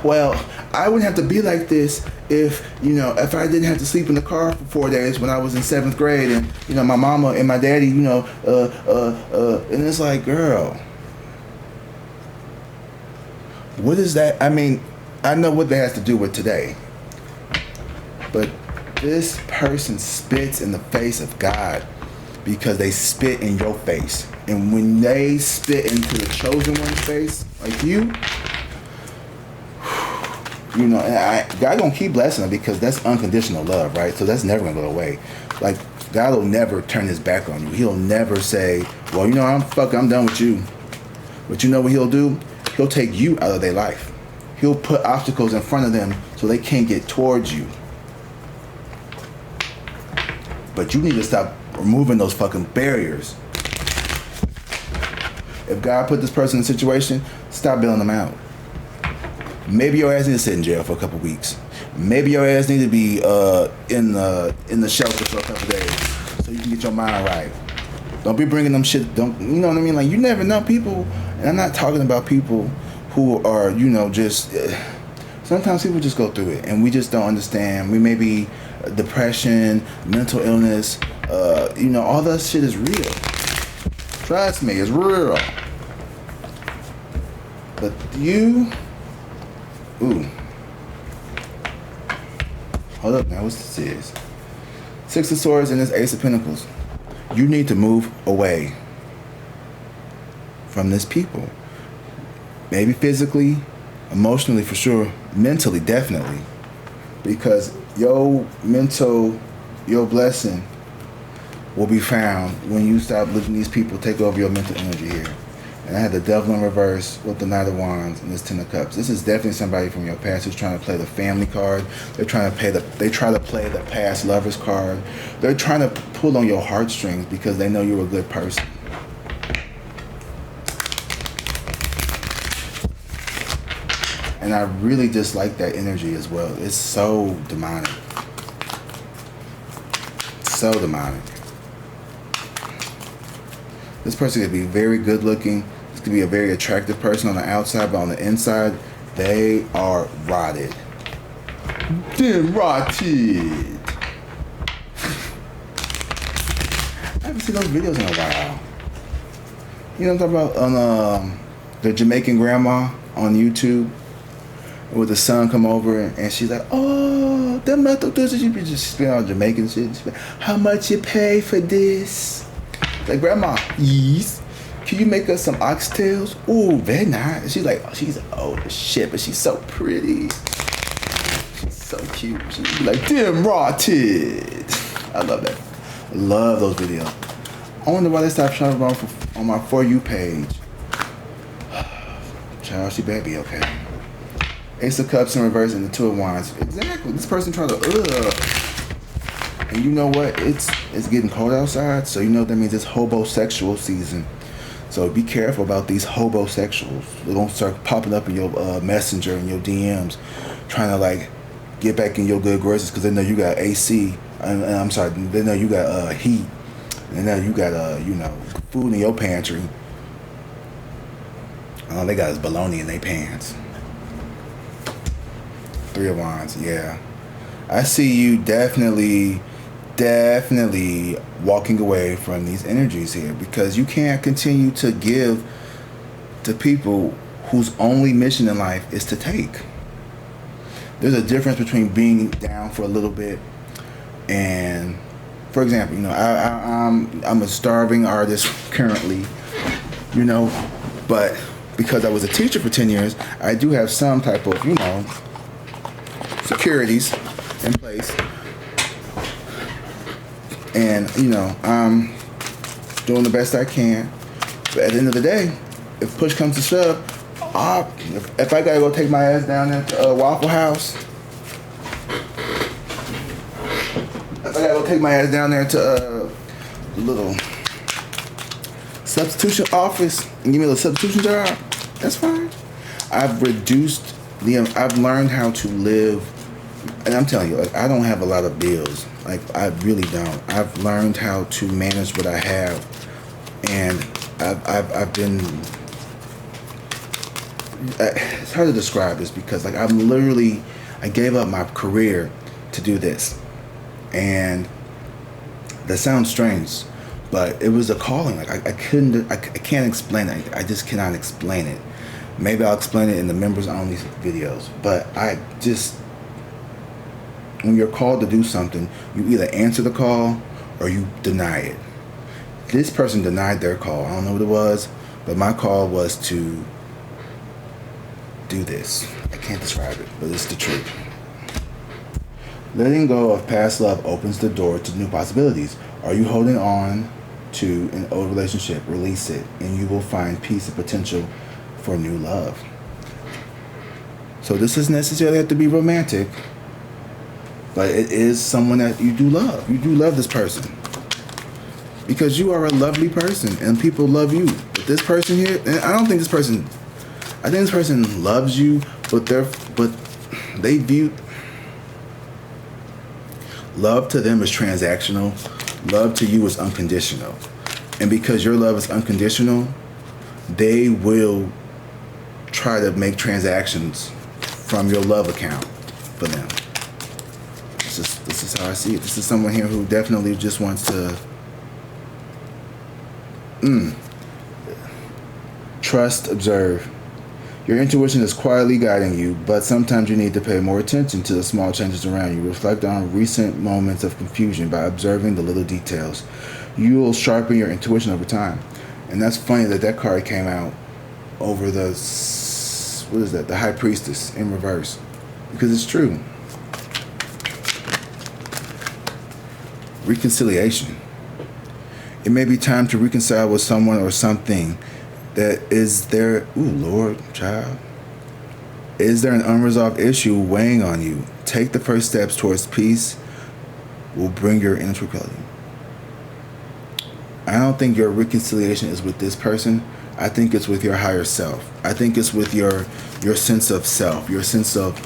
well, I wouldn't have to be like this if, you know, if I didn't have to sleep in the car for 4 days when I was in 7th grade and, you know, my mama and my daddy, you know, and it's like, girl, what is that? I mean, I know what that has to do with today, but this person spits in the face of God because they spit in your face. And when they spit into the chosen one's face, like you know, and God gonna keep blessing them because that's unconditional love, right? So that's never gonna go away. Like, God will never turn his back on you. He'll never say, well, you know, I'm done with you. But you know what he'll do? He'll take you out of their life. He'll put obstacles in front of them so they can't get towards you. But you need to stop removing those fucking barriers. If God put this person in a situation, stop bailing them out. Maybe your ass need to sit in jail for a couple weeks. Maybe your ass need to be in the shelter for a couple days so you can get your mind right. Don't be bringing them shit. Don't, you know what I mean? Like, you never know people, and I'm not talking about people who are, you know, just, sometimes people just go through it and we just don't understand. We may be depression, mental illness, you know, all that shit is real. Trust me, it's real. But you, ooh, hold up now, what's this is? 6 of Swords and this Ace of Pentacles. You need to move away from this people. Maybe physically, emotionally for sure, mentally definitely. Because your blessing will be found when you stop letting these people take over your mental energy here. And I had the Devil in reverse with the Knight of Wands and this 10 of Cups. This is definitely somebody from your past who's trying to play the family card. They try to play the past lovers card. They're trying to pull on your heartstrings because they know you're a good person. And I really dislike that energy as well. It's so demonic. So demonic. This person could be very good looking. This could be a very attractive person on the outside, but on the inside, they are rotted. Damn rotted. I haven't seen those videos in a while. You know what I'm talking about? On the Jamaican grandma on YouTube. With the son come over and she's like, oh, them metal dudes, she be just spitting on Jamaican shit. She's like, how much you pay for this? Like, grandma, yes. Can you make us some oxtails? Ooh, very nice. She's like, oh, she's old as shit, but she's so pretty. She's so cute. She's like, damn rotted. I love that. I love those videos. I wonder why they stopped showing on my For You page. Child, she better be okay. Ace of Cups in reverse and the Two of Wands. Exactly. This person trying to, and you know what? It's getting cold outside, so you know what that means. It's hobosexual season. So be careful about these hobosexuals. They don't start popping up in your messenger and your DMs, trying to like get back in your good graces because they know you got AC. And I'm sorry, they know you got heat. And now you got you know, food in your pantry. All they got is bologna in their pants. Three of Wands, yeah. I see you definitely walking away from these energies here, because you can't continue to give to people whose only mission in life is to take. There's a difference between being down for a little bit and, for example, I'm a starving artist currently, but because I was a teacher for 10 years, I do have some type of, securities in place. And, I'm doing the best I can. But at the end of the day, if push comes to shove, if I gotta go take my ass down there to Waffle House, if I gotta go take my ass down there to a little substitution office and give me a little substitution job, that's fine. I've learned how to live, and I'm telling you, I don't have a lot of bills. I really don't. I've learned how to manage what I have, and I've been. It's hard to describe this because I gave up my career to do this, and that sounds strange, but it was a calling. I can't explain it. I just cannot explain it. Maybe I'll explain it in the members only videos, but when you're called to do something, you either answer the call or you deny it. This person denied their call. I don't know what it was, but my call was to do this. I can't describe it, but it's the truth. Letting go of past love opens the door to new possibilities. Are you holding on to an old relationship? Release it, and you will find peace and potential for new love. So this doesn't necessarily have to be romantic, but it is someone that you do love. You do love this person because you are a lovely person and people love you. But this person here, and I think this person loves you, but they view love to them as transactional. Love to you is unconditional. And because your love is unconditional, they will try to make transactions from your love account for them. This is how I see it. This is someone here who definitely just wants to trust, observe. Your intuition is quietly guiding you, but sometimes you need to pay more attention to the small changes around you. Reflect on recent moments of confusion by observing the little details. You will sharpen your intuition over time. And that's funny that card came out over the High Priestess in reverse, because it's true. Reconciliation. It may be time to reconcile with someone or something that is there. Ooh, Lord, child. Is there an unresolved issue weighing on you? Take the first steps towards peace will bring your inner tranquility. I don't think your reconciliation is with this person. I think it's with your higher self. I think it's with your sense of self, your sense of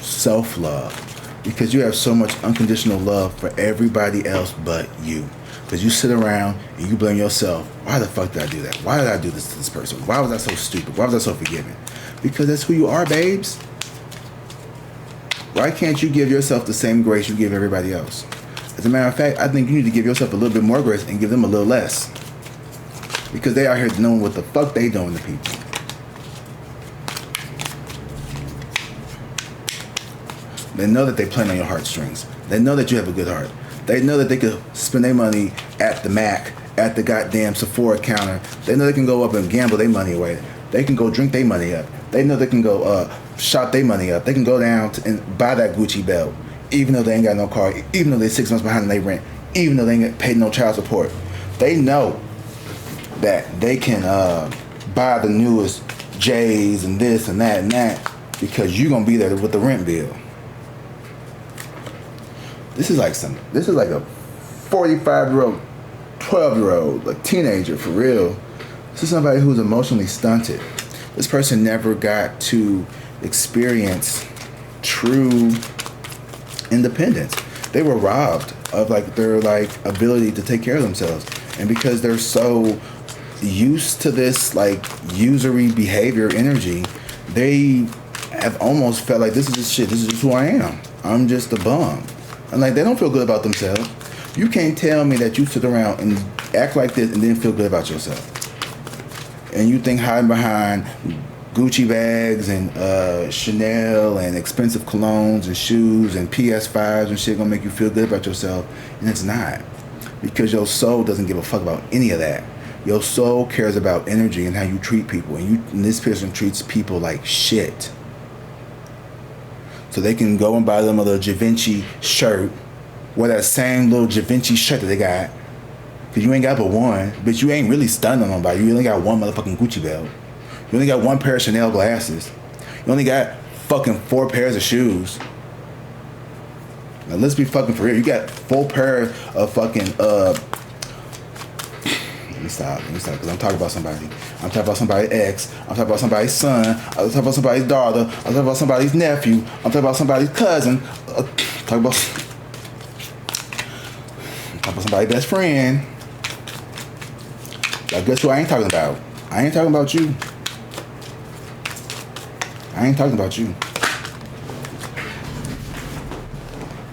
self-love. Because you have so much unconditional love for everybody else but you. Because you sit around and you blame yourself. Why the fuck did I do that? Why did I do this to this person? Why was I so stupid? Why was I so forgiving? Because that's who you are, babes. Why can't you give yourself the same grace you give everybody else? As a matter of fact, I think you need to give yourself a little bit more grace and give them a little less. Because they out here knowing what the fuck they doing to people. They know that they playing on your heartstrings. They know that you have a good heart. They know that they could spend their money at the Mac, at the goddamn Sephora counter. They know they can go up and gamble their money away. They can go drink their money up. They know they can go shop their money up. They can go down and buy that Gucci belt, even though they ain't got no car, even though they're 6 months behind in their rent, even though they ain't paid no child support. They know that they can buy the newest J's and this and that because you're gonna be there with the rent bill. This is like a 45-year-old, 12-year-old, like teenager for real. This is somebody who's emotionally stunted. This person never got to experience true independence. They were robbed of their ability to take care of themselves. And because they're so used to this usury behavior energy, they have almost felt like this is just shit. This is just who I am. I'm just a bum. And like, they don't feel good about themselves. You can't tell me that you sit around and act like this and then feel good about yourself. And you think hiding behind Gucci bags and Chanel and expensive colognes and shoes and PS5s and shit gonna make you feel good about yourself, and it's not. Because your soul doesn't give a fuck about any of that. Your soul cares about energy and how you treat people, and this person treats people like shit. So they can go and buy them a little Givenchy shirt, wear that same little Givenchy shirt that they got, because you ain't got but one, but you ain't really stunned on nobody. You only got one motherfucking Gucci belt. You only got one pair of Chanel glasses. You only got fucking 4 pairs of shoes. Now let's be fucking for real. You got 4 pair of fucking Let me stop, because I'm talking about somebody. I'm talking about somebody's ex. I'm talking about somebody's son. I'm talking about somebody's daughter. I'm talking about somebody's nephew. I'm talking about somebody's cousin. I'm talking about somebody's best friend. Now guess who I ain't talking about? I ain't talking about you. I ain't talking about you.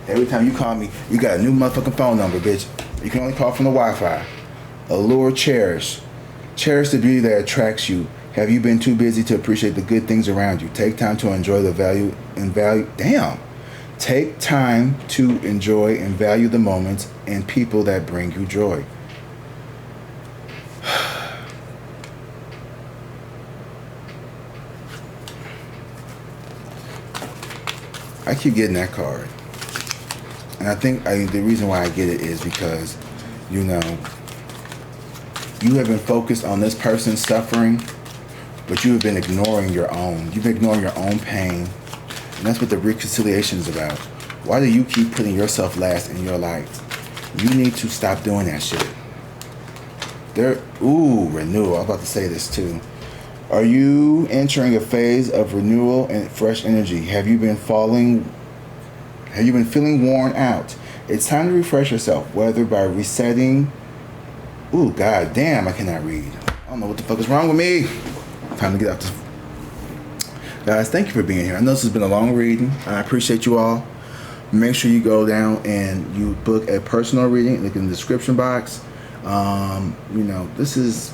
Every time you call me, you got a new motherfucking phone number, bitch. You can only call from the Wi-Fi. Allure, cherish. Cherish the beauty that attracts you. Have you been too busy to appreciate the good things around you? Take time to enjoy the value. Damn. Take time to enjoy and value the moments and people that bring you joy. I keep getting that card. And I think the reason why I get it is because, you know, you have been focused on this person's suffering, but you have been ignoring your own. You've been ignoring your own pain. And that's what the reconciliation is about. Why do you keep putting yourself last in your life? You need to stop doing that shit. Renewal. I was about to say this too. Are you entering a phase of renewal and fresh energy? Have you been feeling worn out? It's time to refresh yourself, whether by resetting. God damn, I cannot read. I don't know what the fuck is wrong with me. Time to get out this. Guys, thank you for being here. I know this has been a long reading. I appreciate you all. Make sure you go down and you book a personal reading. Look in the description box. You know, this is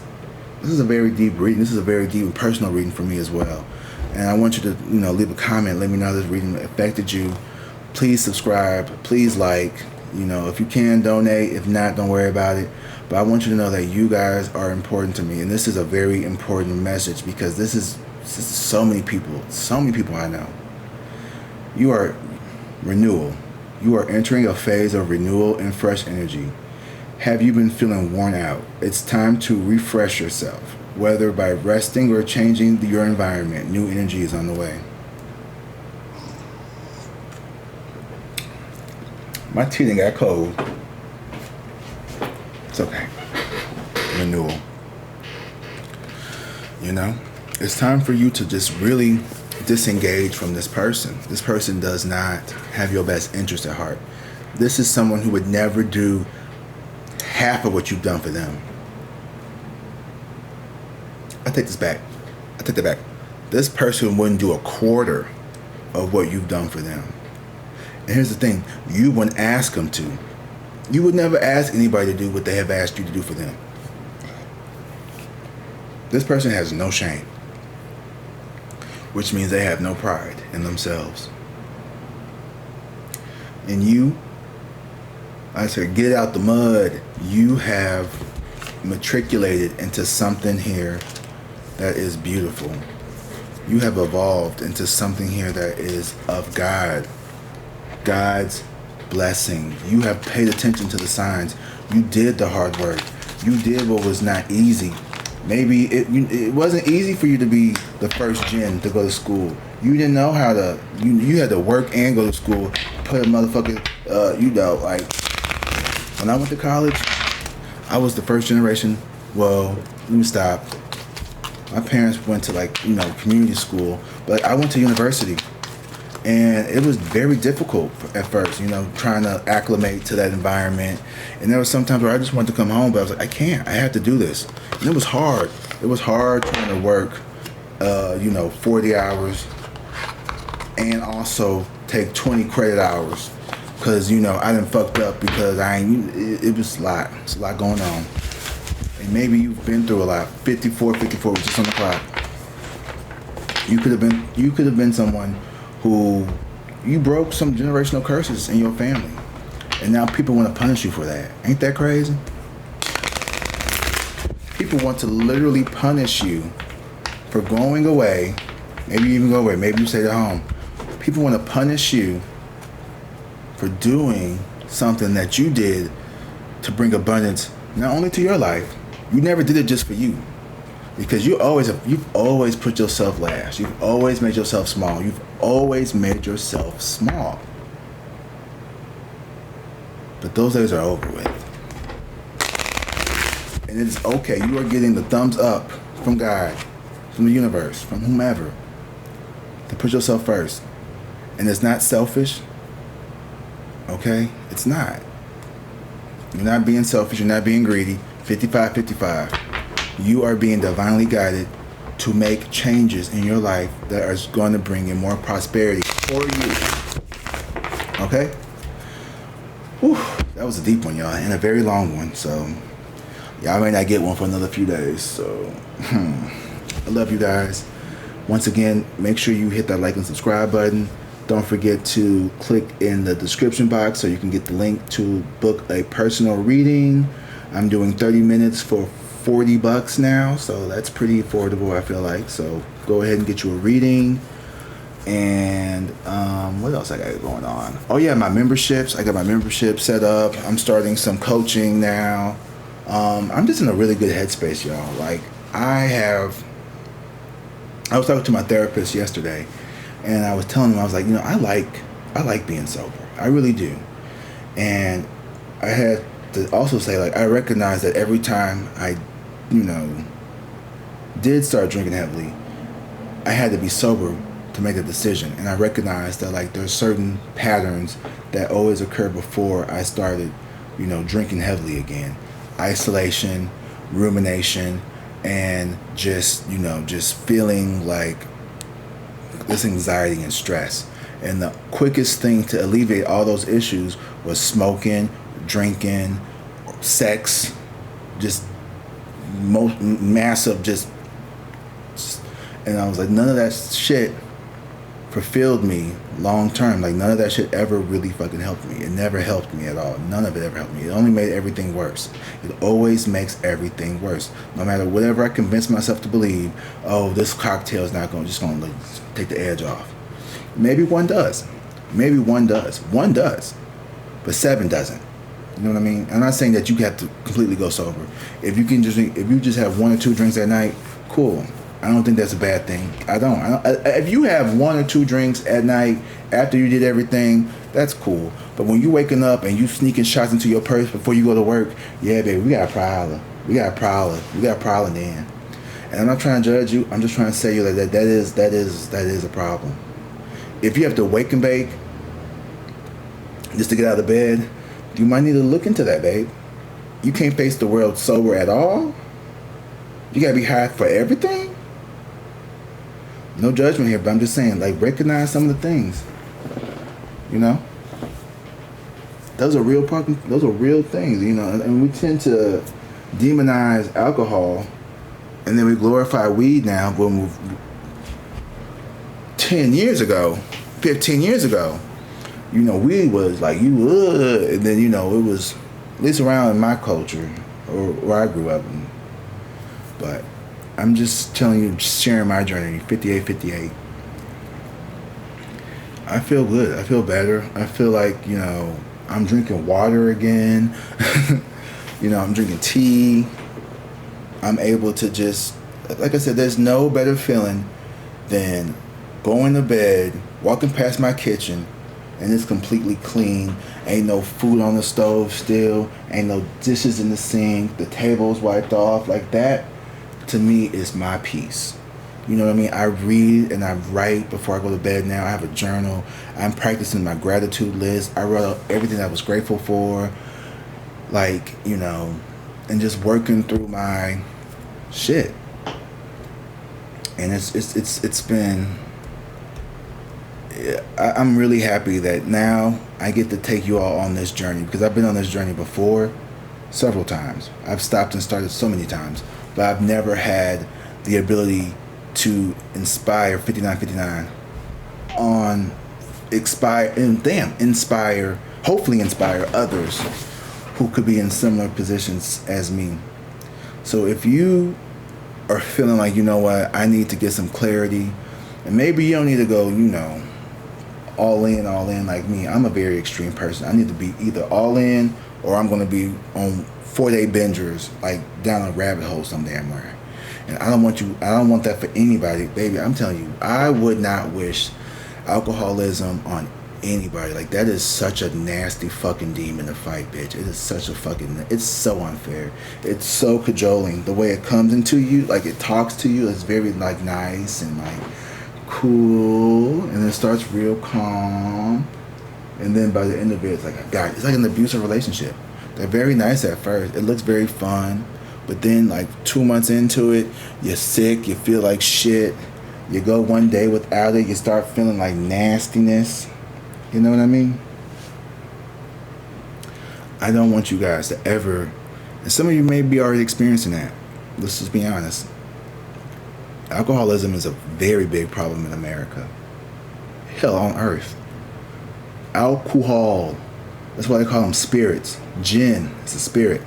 a very deep reading. This is a very deep and personal reading for me as well. And I want you to, you know, leave a comment. Let me know how this reading affected you. Please subscribe. Please like. You know, if you can, donate. If not, don't worry about it. But I want you to know that you guys are important to me. And this is a very important message because this is so many people. So many people I know. You are renewal. You are entering a phase of renewal and fresh energy. Have you been feeling worn out? It's time to refresh yourself, whether by resting or changing your environment. New energy is on the way. My tea done got cold. It's okay. Renewal. You know, it's time for you to just really disengage from this person. This person does not have your best interest at heart. This is someone who would never do half of what you've done for them. I take that back. This person wouldn't do a quarter of what you've done for them. And here's the thing, you wouldn't ask them to. You would never ask anybody to do what they have asked you to do for them. This person has no shame, which means they have no pride in themselves. And you, I said, get out the mud. You have matriculated into something here that is beautiful. You have evolved into something here that is of God. God's blessing. You have paid attention to the signs. You did the hard work. You did what was not easy. Maybe it wasn't easy for you to be the first gen to go to school. You didn't know how to. You had to work and go to school. Put a motherfucker. Like when I went to college, I was the first generation. Well, let me stop. My parents went to community school, but I went to university. And it was very difficult at first, trying to acclimate to that environment. And there was some times where I just wanted to come home, but I was like, I can't. I have to do this. And it was hard. It was hard trying to work, 40 hours and also take 20 credit hours because you know I done fucked up because it was a lot. It's a lot going on, and maybe you've been through a lot. 54 was just on the clock. You could have been someone who you broke some generational curses in your family, and now people want to punish you for that. Ain't that crazy? People want to literally punish you for going away. Maybe you even go away. Maybe you stay at home. People want to punish you for doing something that you did to bring abundance not only to your life. You never did it just for you, because you've always put yourself last. You've always made yourself small. You've always made yourself small. But those days are over with. And it's okay. You are getting the thumbs up from God, from the universe, from whomever, to put yourself first. And it's not selfish. Okay? It's not. You're not being selfish. You're not being greedy. 55. You are being divinely guided to make changes in your life that are going to bring in more prosperity for you. Okay? Whew, that was a deep one, y'all, and a very long one. So y'all may not get one for another few days. So I love you guys. Once again, make sure you hit that like and subscribe button. Don't forget to click in the description box so you can get the link to book a personal reading. I'm doing 30 minutes for $40 now, so that's pretty affordable, I feel like. So go ahead and get you a reading. And what else I got going on? Oh yeah, my memberships. I got my membership set up. I'm starting some coaching now. I'm just in a really good headspace, y'all. Like I was talking to my therapist yesterday, and I was telling him, I was like, you know, I like being sober. I really do. And I had to also say, like, I recognize that every time I, you know, did start drinking heavily, I had to be sober to make a decision. And I recognized that, like, there's certain patterns that always occur before I started, you know, drinking heavily again. Isolation, rumination, and just, you know, just feeling like this anxiety and stress. And the quickest thing to alleviate all those issues was smoking, drinking, sex, just massive, and I was like, none of that shit fulfilled me long term. Like, none of that shit ever really fucking helped me. It never helped me at all. None of it ever helped me. It only made everything worse. It always makes everything worse. No matter whatever I convince myself to believe, oh, this cocktail is not just going to take the edge off. Maybe one does. Maybe one does. One does. But 7 doesn't. You know what I mean? I'm not saying that you have to completely go sober. If you just have 1 or 2 drinks at night, cool. I don't think that's a bad thing. I don't. If you have 1 or 2 drinks at night after you did everything, that's cool. But when you waking up and you sneaking shots into your purse before you go to work, yeah, baby, we got a prowler. We got a prowler then. And I'm not trying to judge you. I'm just trying to say you that is a problem. If you have to wake and bake just to get out of bed, you might need to look into that, babe. You can't face the world sober at all. You gotta be high for everything. No judgment here, but I'm just saying, like, recognize some of the things. You know, those are real things. You know, and we tend to demonize alcohol, and then we glorify weed now. When 10 years ago, 15 years ago, you know, weed was like, and then, you know, it was, at least around in my culture, or where I grew up. But I'm just telling you, sharing my journey, 58. I feel good. I feel better. I feel like, you know, I'm drinking water again. You know, I'm drinking tea. I'm able to just, like I said, there's no better feeling than going to bed, walking past my kitchen, and it's completely clean. Ain't no food on the stove still. Ain't no dishes in the sink. The table's wiped off. Like that, to me, is my peace. You know what I mean? I read and I write before I go to bed now. I have a journal. I'm practicing my gratitude list. I wrote out everything I was grateful for. Like, you know, and just working through my shit. And it's been I'm really happy that now I get to take you all on this journey, because I've been on this journey before several times. I've stopped and started so many times, but I've never had the ability to inspire 5959 on inspire, hopefully inspire others who could be in similar positions as me. So if you are feeling like, you know what, I need to get some clarity, and maybe you don't need to go, all in like me. I'm a very extreme person. I need to be either all in, or I'm going to be on 4-day bingers, like down a rabbit hole some damn where. And I don't want that for anybody, baby. I'm telling you, I would not wish alcoholism on anybody. Like, that is such a nasty fucking demon to fight, bitch. It is such a fucking, it's so unfair. It's so cajoling. The way it comes into you, like it talks to you, it's very like nice and like cool, and it starts real calm, and then by the end of it, it's like, God, it's like an abusive relationship. They're very nice at first. It looks very fun, but then like 2 months into it, you're sick, you feel like shit. You go one day without it, you start feeling like nastiness. You know what I mean? I don't want you guys to ever, and some of you may be already experiencing that. Let's just be honest. Alcoholism is a very big problem in America. Hell on earth. Alcohol. That's why they call them spirits. Gin is a spirit.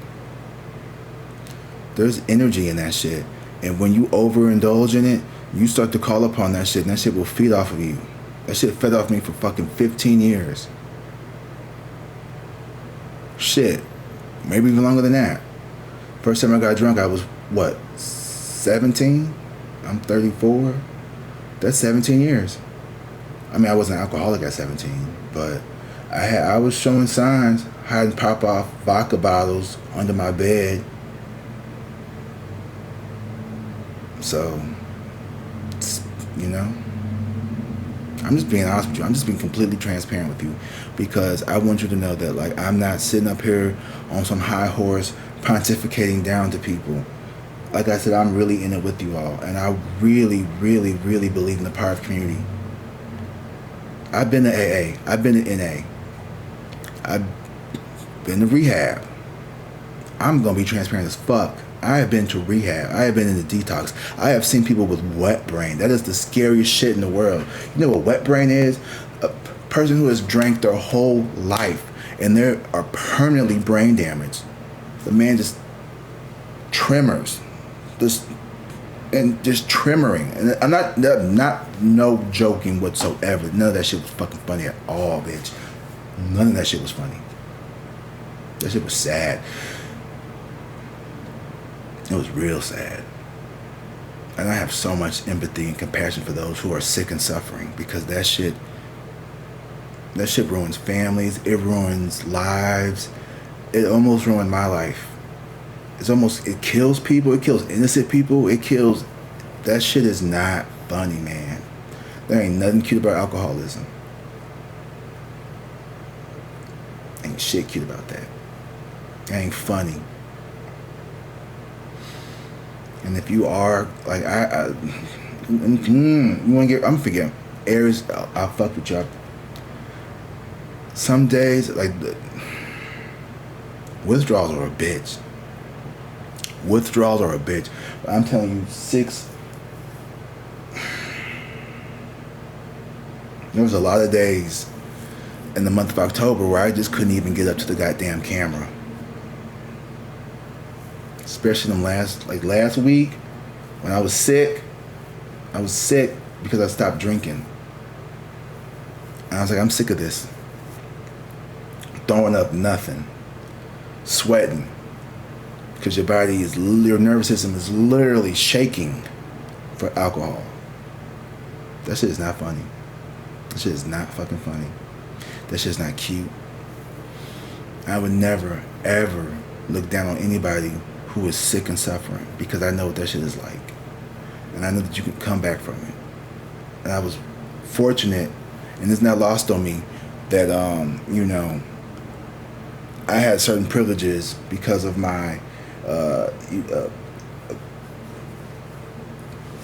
There's energy in that shit. And when you overindulge in it, you start to call upon that shit, and that shit will feed off of you. That shit fed off me for fucking 15 years. Shit. Maybe even longer than that. First time I got drunk, I was, what, 17? I'm 34. That's 17 years. I mean, I wasn't an alcoholic at 17, but I was showing signs, hiding pop-off vodka bottles under my bed. So, I'm just being honest with you. I'm just being completely transparent with you, because I want you to know that, like, I'm not sitting up here on some high horse pontificating down to people. Like I said, I'm really in it with you all, and I really, really, really believe in the power of community. I've been to AA. I've been to NA. I've been to rehab. I'm going to be transparent as fuck. I have been to rehab. I have been in the detox. I have seen people with wet brain. That is the scariest shit in the world. You know what wet brain is? A person who has drank their whole life and they are permanently brain damaged. The man just tremors. Just tremoring. And I'm not no joking whatsoever. None of that shit was fucking funny at all, bitch. None of that shit was funny. That shit was sad. It was real sad. And I have so much empathy and compassion for those who are sick and suffering, because that shit ruins families. It ruins lives. It almost ruined my life. It kills people. It kills innocent people. That shit is not funny, man. There ain't nothing cute about alcoholism. Ain't shit cute about that. It ain't funny. And if you are, like, you want to get, I'm forgetting. Aries, I'll fuck with y'all. Some days, like, withdrawals are a bitch. Withdrawals are a bitch. But I'm telling you, there was a lot of days in the month of October where I just couldn't even get up to the goddamn camera. Especially last week when I was sick. I was sick because I stopped drinking. And I was like, I'm sick of this. Throwing up nothing. Sweating. Because your nervous system is literally shaking for alcohol. That shit is not funny. That shit is not fucking funny. That shit's not cute. I would never, ever look down on anybody who is sick and suffering, because I know what that shit is like. And I know that you can come back from it. And I was fortunate, and it's not lost on me, that, I had certain privileges because of my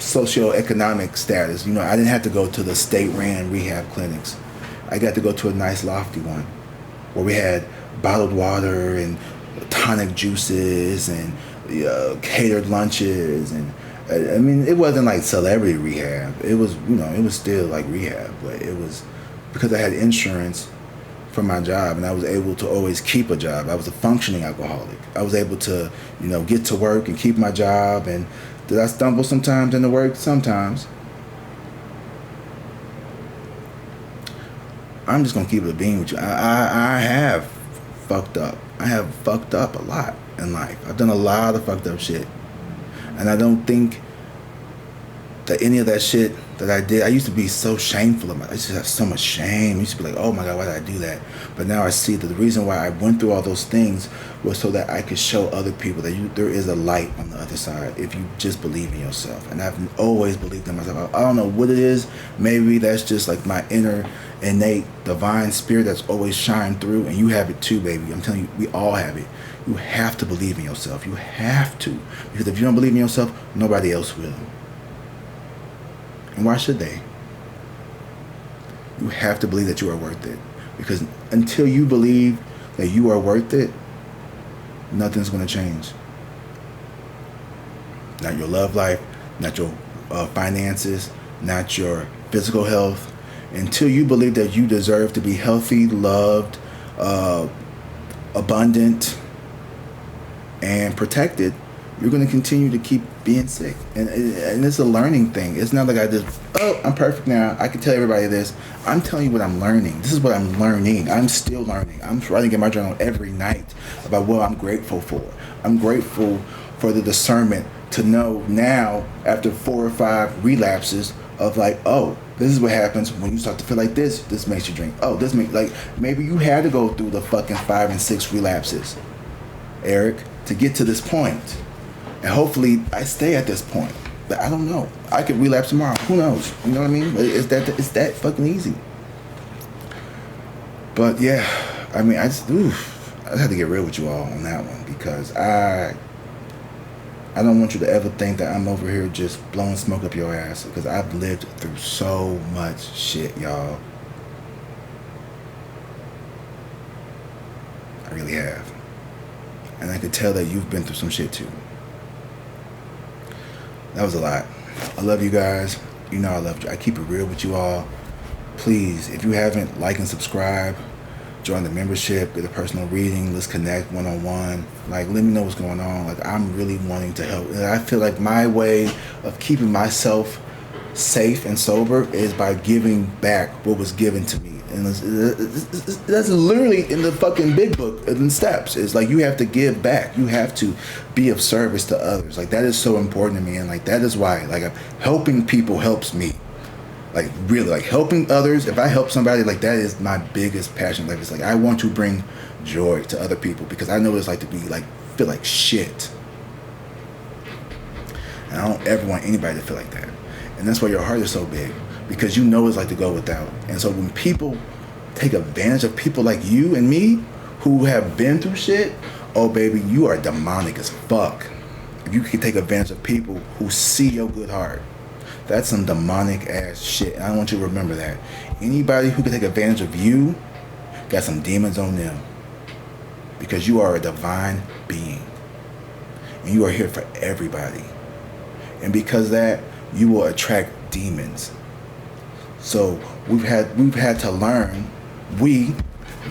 socioeconomic status. You know, I didn't have to go to the state-ran rehab clinics. I got to go to a nice lofty one where we had bottled water and tonic juices and catered lunches. And I mean, it wasn't like celebrity rehab. It was, you know, it was still like rehab, but it was because I had insurance for my job and I was able to always keep a job. I was a functioning alcoholic. I was able to, you know, get to work and keep my job. And did I stumble sometimes into work? Sometimes. I'm just gonna keep it a bean with you. I have fucked up. I have fucked up a lot in life. I've done a lot of fucked up shit. And I don't think that any of that shit that I did, I used to be so shameful of myself. I used to have so much shame. I used to be like, oh my God, why did I do that? But now I see that the reason why I went through all those things was so that I could show other people that there is a light on the other side if you just believe in yourself. And I've always believed in myself. I don't know what it is. Maybe that's just like my inner innate divine spirit that's always shined through, and you have it too, baby. I'm telling you, we all have it. You have to believe in yourself. You have to. Because if you don't believe in yourself, nobody else will. And why should they? You have to believe that you are worth it. Because until you believe that you are worth it, nothing's going to change. Not your love life, not your finances, not your physical health. Until you believe that you deserve to be healthy, loved, abundant, and protected, you're going to continue to keep being sick. And it's a learning thing. It's not like I just, oh, I'm perfect now. I can tell everybody this. I'm telling you what I'm learning. This is what I'm learning. I'm still learning. I'm writing in my journal every night about what I'm grateful for. I'm grateful for the discernment to know now, after 4 or 5 relapses, of like, oh, this is what happens when you start to feel like this. This makes you drink. Oh, this makes, like, maybe you had to go through the fucking 5 and 6 relapses, Eric, to get to this point. And hopefully I stay at this point. But I don't know. I could relapse tomorrow. Who knows? You know what I mean? It's that fucking easy. But yeah, I mean, I had to get real with you all on that one, because I don't want you to ever think that I'm over here just blowing smoke up your ass, because I've lived through so much shit, y'all. I really have. And I could tell that you've been through some shit too. That was a lot. I love you guys. You know I love you. I keep it real with you all. Please, if you haven't, like and subscribe. Join the membership. Get a personal reading. Let's connect one-on-one. Like, let me know what's going on. Like, I'm really wanting to help. And I feel like my way of keeping myself safe and sober is by giving back what was given to me. And that's literally in the fucking big book in steps. It's like you have to give back. You have to be of service to others. Like, that is so important to me. And like, that is why, like, helping people helps me. Like, really, like, helping others. If I help somebody, like, that is my biggest passion. Like, it's like I want to bring joy to other people, because I know what it's like to be like, feel like shit. And I don't ever want anybody to feel like that. And that's why your heart is so big, because you know what it's like to go without. And so when people take advantage of people like you and me who have been through shit, oh baby, you are demonic as fuck. If you can take advantage of people who see your good heart, that's some demonic ass shit. And I want you to remember that. Anybody who can take advantage of you got some demons on them, because you are a divine being and you are here for everybody. And because of that, you will attract demons. So we've had to learn, me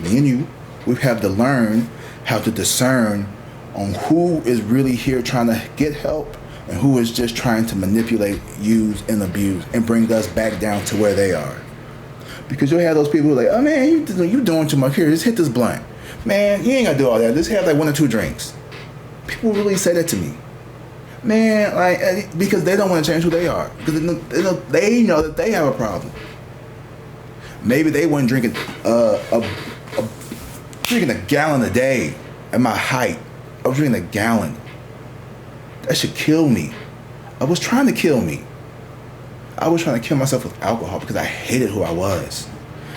and you, we've had to learn how to discern on who is really here trying to get help and who is just trying to manipulate, use, and abuse and bring us back down to where they are. Because you'll have those people who are like, oh man, you doing too much here, just hit this blunt. Man, you ain't gotta do all that, just have like 1 or 2 drinks. People really say that to me. Man, like, because they don't want to change who they are. Because they know that they have a problem. Maybe they weren't drinking drinking a gallon a day at my height. I was drinking a gallon. That should kill me. I was trying to kill me. I was trying to kill myself with alcohol because I hated who I was.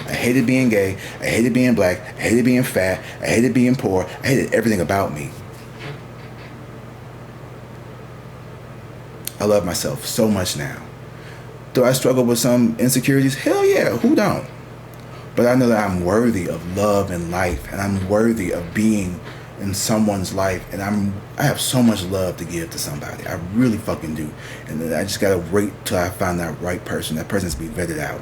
I hated being gay. I hated being black. I hated being fat. I hated being poor. I hated everything about me. I love myself so much now. Do I struggle with some insecurities? Hell yeah, who don't? But I know that I'm worthy of love and life, and I'm worthy of being in someone's life, and I have so much love to give to somebody. I really fucking do. And then I just gotta wait till I find that right person. That person's be vetted out,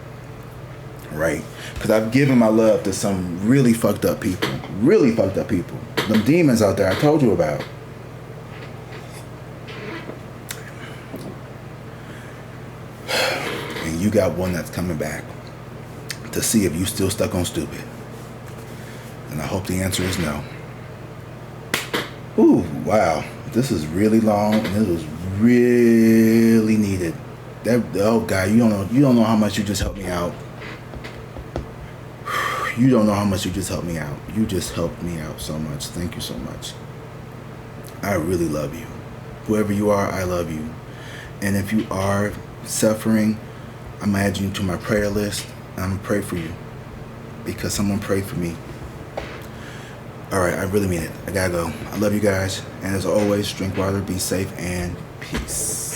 right? Because I've given my love to some really fucked up people. Really fucked up people. Them demons out there I told you about. And you got one that's coming back to see if you still stuck on stupid. And I hope the answer is no. Ooh, wow. This is really long, and this was really needed. Oh God, you don't know how much you just helped me out. You don't know how much you just helped me out. You just helped me out so much. Thank you so much. I really love you. Whoever you are, I love you. And if you are suffering, I'm adding you to my prayer list. I'm going to pray for you because someone prayed for me. All right, I really mean it. I gotta go. I love you guys. And as always, drink water, be safe, and peace.